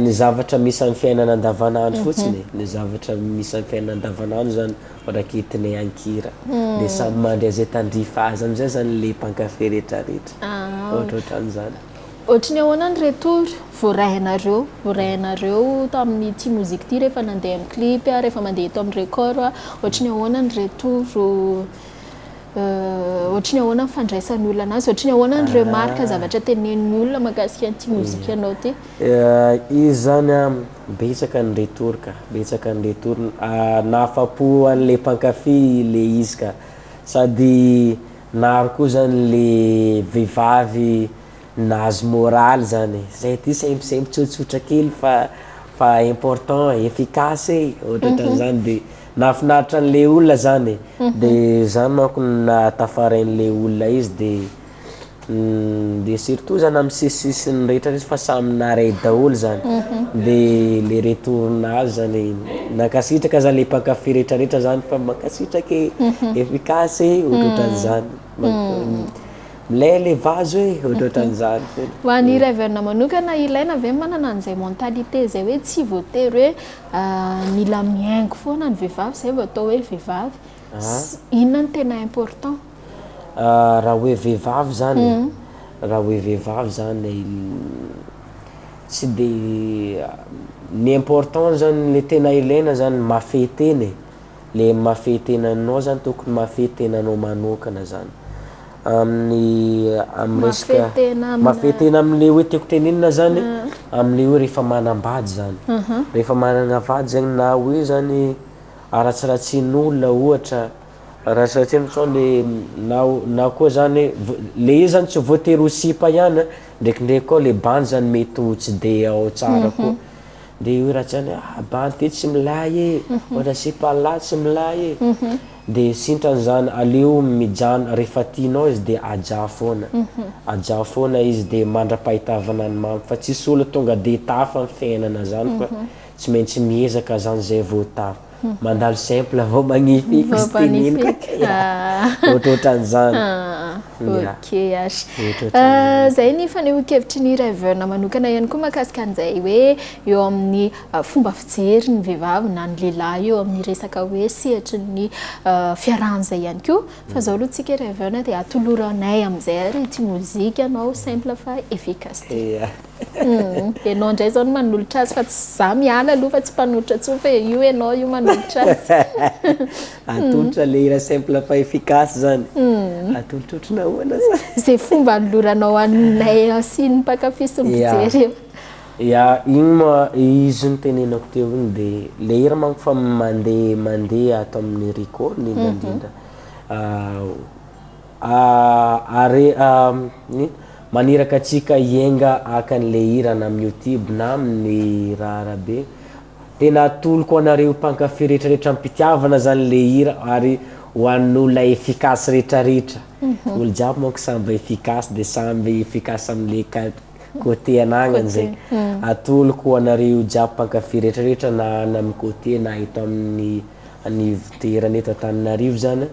ny zavatra misy amin'ny fiainana andavanandro fotsiny ny zavatra misy amin'ny fiainana andavanandro zany rakitinay ankira dia samy mandray zay tandrify azy amizay zany le mpankafy rehetrarehetra ohatrohatran'izany ohatrany ahoana ny retour voarahinareo tamin'ity mozika ity rehefa nandeha amin'ny clip rehefa mandeha eto amin'ny record ohatrany ahoana ny retour ohatrany ahoana ny fandraisan'ny olona anazy ohatrany ahoana ny remarque zavatra tenenin'ny olona mahakasika an'ity mozika anao ty izy zany betsaka ny retour betsaka ny retour nahafapo an'le mpankafy le izy ka sady nahary koa zany le vehivavy nahazo moraly zany zay ty semposempo tsotsotra kely fa important efficace ohatrohatran'izany dia nafinaritra an'le olona zany de zany manko na tafarain'le olona izy de surtout zany amin'ny sisisiny rehetra fa samy naray daholo zany de le retournazy zany nakasitraka zany le mpankafy rehetrarehetra zany fa makasitraka efficace ohatran'izany milay le vazo ohatran'izany ho an'ny RAIVEN manokana ilaina ve manana an'izay mentalité zay hoe tsy voatery hoe mila miaingo foana ny vehivavy zay vao atao hoe vehivavy inona no tena important raha hoe vehivavy zany raha hoe vehivavy zany tsy de ny important zany le tena ilaina zany mafetena le mafetenanao zany tokony mafetenanao manokana zany amin'ny resaka mafetena amin'le hoe tiako tenenina zany amin'le hoe rehefa manambady zany rehefa mananavady zany na hoe zany aratsiratsian'olona ohatra ratsiratsiana le na koa zany le izy zany tsy voatery ho sipa ihany ndraikindraiky koa le bandy zany mety ho tsy de ao tsara koa de hoe raha tsy zany bandy ty tsy milay ohatra sipa lahy tsy milay de sintran'izany aleo mijano rehefa tianao izy de aja foana izy de mandra-pahitavana ny mamy fa tsisy olo tonga de tafa amin'ny fiainana zany fa tsy maintsy miezaka zany zay vao tafa mandalo simple vao magnify izy teneniko ohatran'izany ok ash zay ny fanehoan-kevitry ny RAIVEN manokana ihany koa mahakasika an'izay hoe eo amin'ny fomba fijery ny vehivavy na ny lehilahy eo amin'ny resaka hoe sehatry ny fiarahana zay ihany koa fa zao aloha tsika RAIVEN dia atoloranay amin'izay ary ty mozika anao simple fa efficace de anao ndray zao no manolotra azy fa tsy za miala aloha fa tsy mpanolotra tso fa io ianao io manolotra azy atolotra le ira simple fa efficace zany atolotrotrona hoana zay fomba noloranao anay sy ny mpankafy sy ny mpijery ya igny ma izy ny tenenako teo igny de le hira manko fa mandeha ato amin'ny record indrindra maniraka atsika hiainga akan'le hira na amin'ny YouTube na amin'ny rabe tena atoloko anareo mpankafy rehetrarehetra mpitiavana zany le hira ary ho an'olona efficace rehetrarehetra olo jiaby manko samby efficace de samby efficace amin'le côté anagnany zay atoloko anareo jiaby mpankafy rehetrarehetra na amin'ny côté na eto amin'ny anivoterana eto Antananarivo zany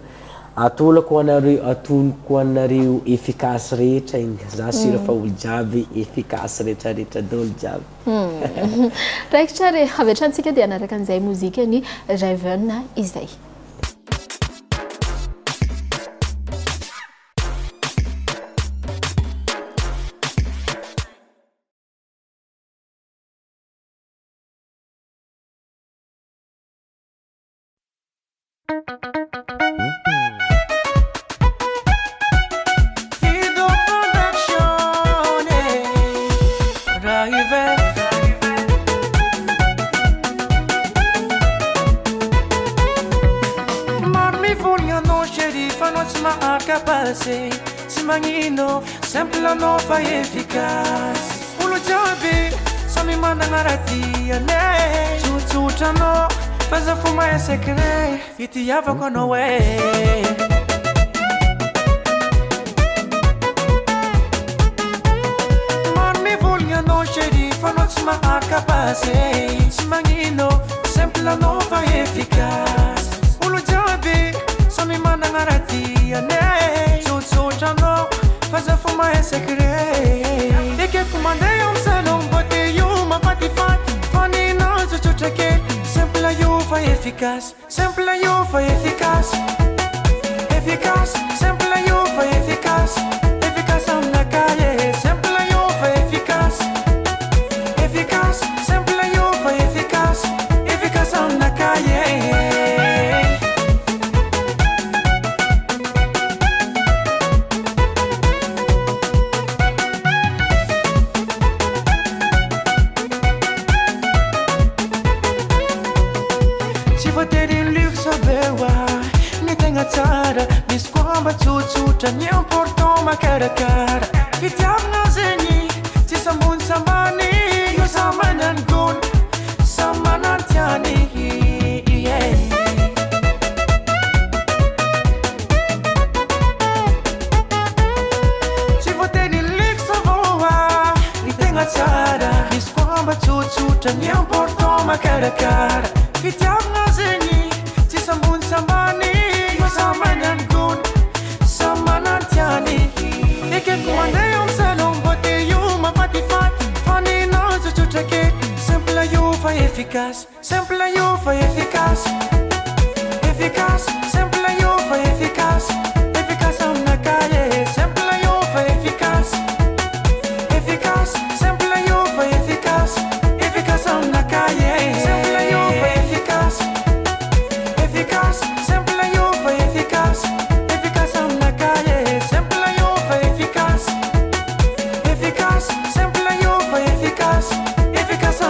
atoloko anareo efficace rehetra igny za sira fa olo jiaby efficace rehetrarehetra daholo jiaby raiky tsara avy atrantsika dia anaraka an'izay mozika ny RAIVEN izay tsy magnino simple anao fa efficace olo jiaby samy managna raha tiany tsotsotra anao fa za fo mahay secret itiavako anao maro mivolagna anao chéri fa anao tsy maharaka passé tsy magnino simple anao fa efficace olo jiaby samy managna raha tiany tsotsotra faza fo mahay secret ekeko mandeha amin'ny salon beauté io mampatifaty fa ninao tsotsotra ke simple io fa efficace simple io fa efficace efficace simple io fa efficace efficace aminakaye simple io fa efficace efficace simple io fa efficace efficace aminakaye misy komba tsotsotra ny important makarakara fitiavana zegny tsy sambony sambany io sa manany gony sa manany tiany magnatsara misy koamba tsotsotra ny important makarakara fitiavana zegny tsy sambony sambany samany angony samana tiany ekeko mandeha amy salon vote io mafatifaty faninao tsotsotra ke simple io fa efficace simple io fa efficace efficace simple io fa efficace efficace aminakaye simple io fa efficace efficace simple io fa efficace efficace aminakaye simple io fa efficace efficace simple io fa efficace efficace aminakaye simple io fa efficace efficace simple io fa efficace efficace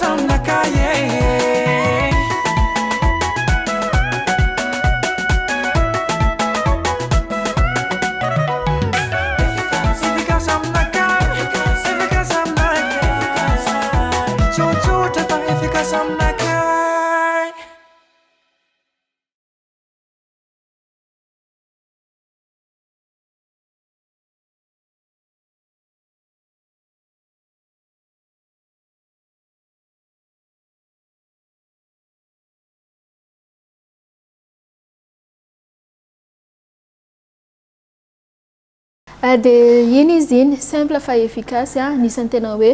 aminakaye dia iny izy iny simple fa efficace nisan'ny tena hoe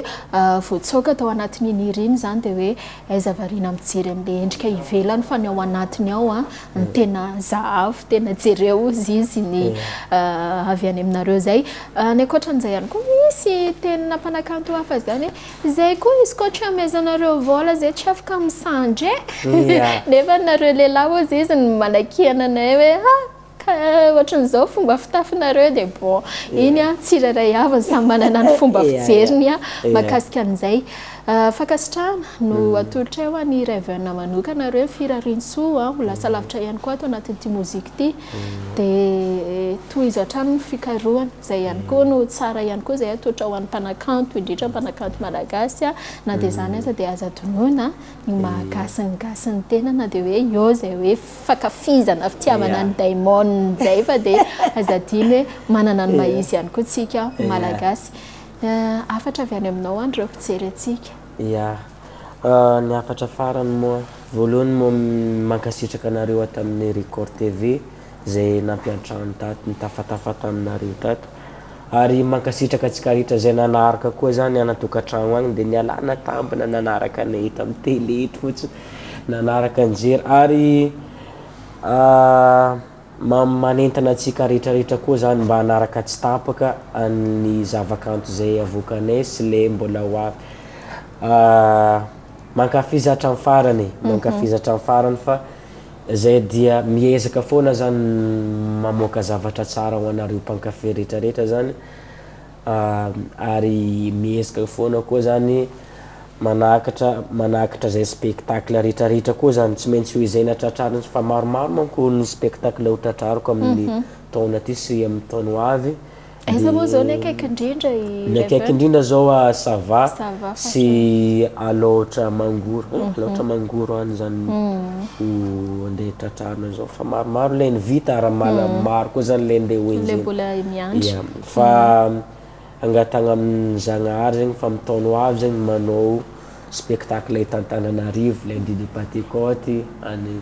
voatsoka tao anatin'iny iriny zany dia hoe aiza variana mijery amin'ilay endrika ivelany fa ny ao anatiny ao ny tena zaavo tena jereo izy ny avy any aminareo zay ny ankoatran'izay ihany koa misy tena mpanakanto hafa zany zay koa izy koa tsy amezanareo vola zay tsy afaka misandry nefa nareo lehilahy ozy izy ny manakiana anay hoe ohatran'izao fomba fitafinareo dia bon iny tsiraray avy samy manana ny fomba fijeriny mahakasika an'izay fankasitrahana no atolotra eo ny RAIVEN manokana reo firarian-tsoa ho lasa lavitra ihany koa ato anatin'ity mozika ity dia toy izy hatrany ny fikarohana izay ihany koa no tsara ihany koa izay atolotra ho an'ny mpanakanto indrindra mpanakanto malagasy na dia zany aza dia aza tonoina ny mahagasingasy ny tena na dia hoe eo izay hoe fakafizana fitiavana ny daimon zay fa dia azadiny hoe manana ny maizy ihany koa tsika malagasy afatra avy any aminao andreo fijery atsika ny afatra farany moa voalohany moa mankasitraka anareo ato amin'ny Record TV zay nampiantrano tato nitafatafa taminareo tato ary mankasitraka atsika rehetra zay nanaraka koa zany anatokantrano agny dia nialana tambina nanaraka anay hita amin'ny télé eto fotsiny nanaraka anjery ary manentana atsika rehetrarehetra koa zany mba hanaraka tsy tapaka ny zavakanto zay avoakanay sy le mbola ho avy mankafizy hatramin'ny farany mankafizy hatramin'ny farany fa zay dia miezaka foana zany mamoaka zavatra tsara ho anareo mpankafy rehetrarehetra zany ary miezaka foana koa zany manakatra zay spectacle rehetrarehetra koa zany tsy maintsy ho izay tratrariny fa maromaro manko ny spectacle ho tratrariko amin'ny taona ty sy amin'ny taona ho avy aiza moa zao ny akaiky indrindra ny akaiky indrindra zao sava Sava, sy aloatra mangoro aloatra mangoro any zany andeha tratrarina zao fa maromaro lay ny vita raha maro koa zany lay ndeha le hoenjeny mbola miandry fa angatagna amin'ny Zagnahary zegny fa mitaona ho avy zegny manao spectacle etantananarivo lay ndidy Patekoty any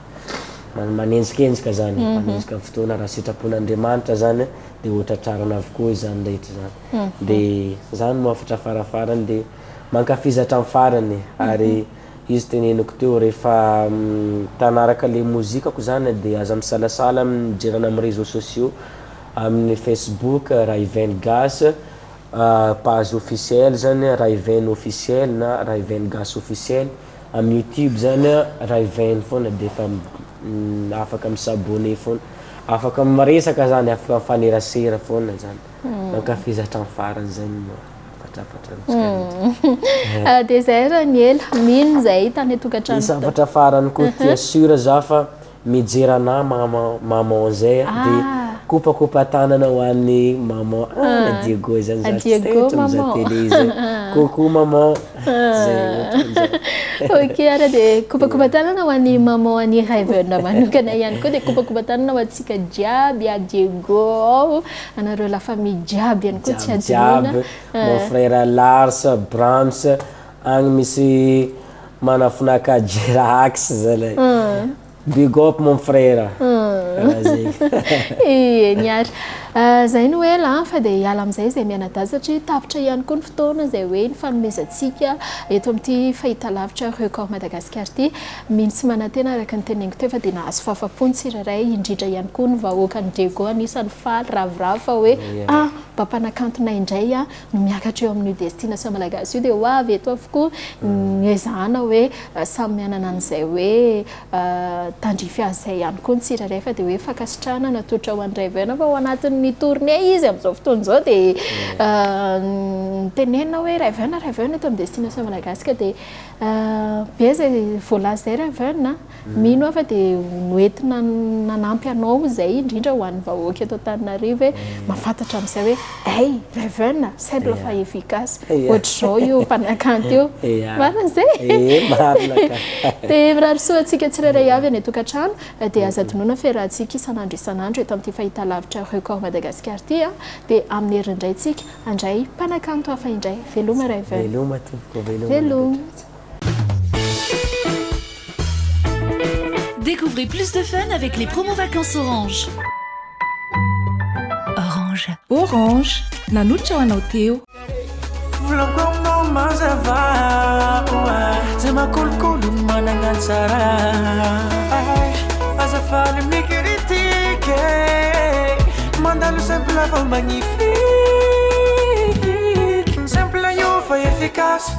manenjikenjika zany manenjika fotoana raha sitrapon'Andriamanitra zany de ho tratrarana avokoa zany rehetra zany de zany mafatra farafarany de mankafizatra amin'ny farany ary izy teneniko teo rehefa tanaraka le mozikako zany de aza misalasala mijerana amin'ny réseaux sociaux amin'ny Facebook RAIVEN Gas page officielle zany RAIVEN officiel na RAIVEN Gas officiel amin'ny YouTube zany RAIVEN foana de fa afaka misabone foana afaka maresaka zany afaka mifanerasera foana zany mankafizatra amin'ny farany zany fatrafatrany de zay raha ny ela mino zay tany tokantrano zavatra farany koa tia sura za fa mijerana maman zay de kopakopa tanana ho an'ny maman Diego zany za tetra mizaha télé izy coucou maman ok ara de kopakopa tanana ho an'ny maman any RAIVEN manokana ihany koa de kopakopa tanana ho antsika jiaby a Diego anareo la famille jiaby ihany koa tsy adinona mon frère Lars Brahms agny misy manafinaka Jirax zany big up mon frère niary zay no hoe la fa de hiala amizay zay mianadahy satria tapitra ihany koa ny fotoana zay hoe ny fanomezantsika eto amin'ity fahitalavitra record Madagascar ty mino sy manantena araka ny teneniko teo fa de nahazo fafapony tsiraray indrindra ihany koa ny vahoaka ny Diego anisan'ny faly ravoravo fa hoe mba mpanakantonay indray no miakatra eo amin'ny destination malagasy io de ho avy eto avokoa niezahana hoe samy mianana an'izay hoe tandrify azy zay ihany koa ny tsiraray fa de hoe fakasitrahana natotra ho an'ny RAIVEN fa ho anatin'ny tournée izy am'izao fotoana zao de tenenina hoe RAIVEN eto amin'ny destination malagasy ka de be zay voalaza zay RAIVEN mino afa de noentina nanampy anao zay indrindra ho an'ny vahoaka eto Antananarivo hoe mafantatra amin'izay hoe RAIVEN simple fa efficace ohatr'izao io mpanakanto io marina zay de mirary soa antsika tsirairay avy any tokantrano de aza dinoana fiarahantsika isanandro eto amin'ity fahitalavitra record Madagascar ty de amin'ny herindray tsika andray mpanakanto hafa indray veloma RAIVEN veloma tompoko veloma. Découvrez plus de fun avec les promos vacances Orange. Orange, nanoitra ho anao teo. Volako aminao mazava zay makolokolo ny manana tsara azafaly mikritike mandalo simple fa magnifique simple io fa efficace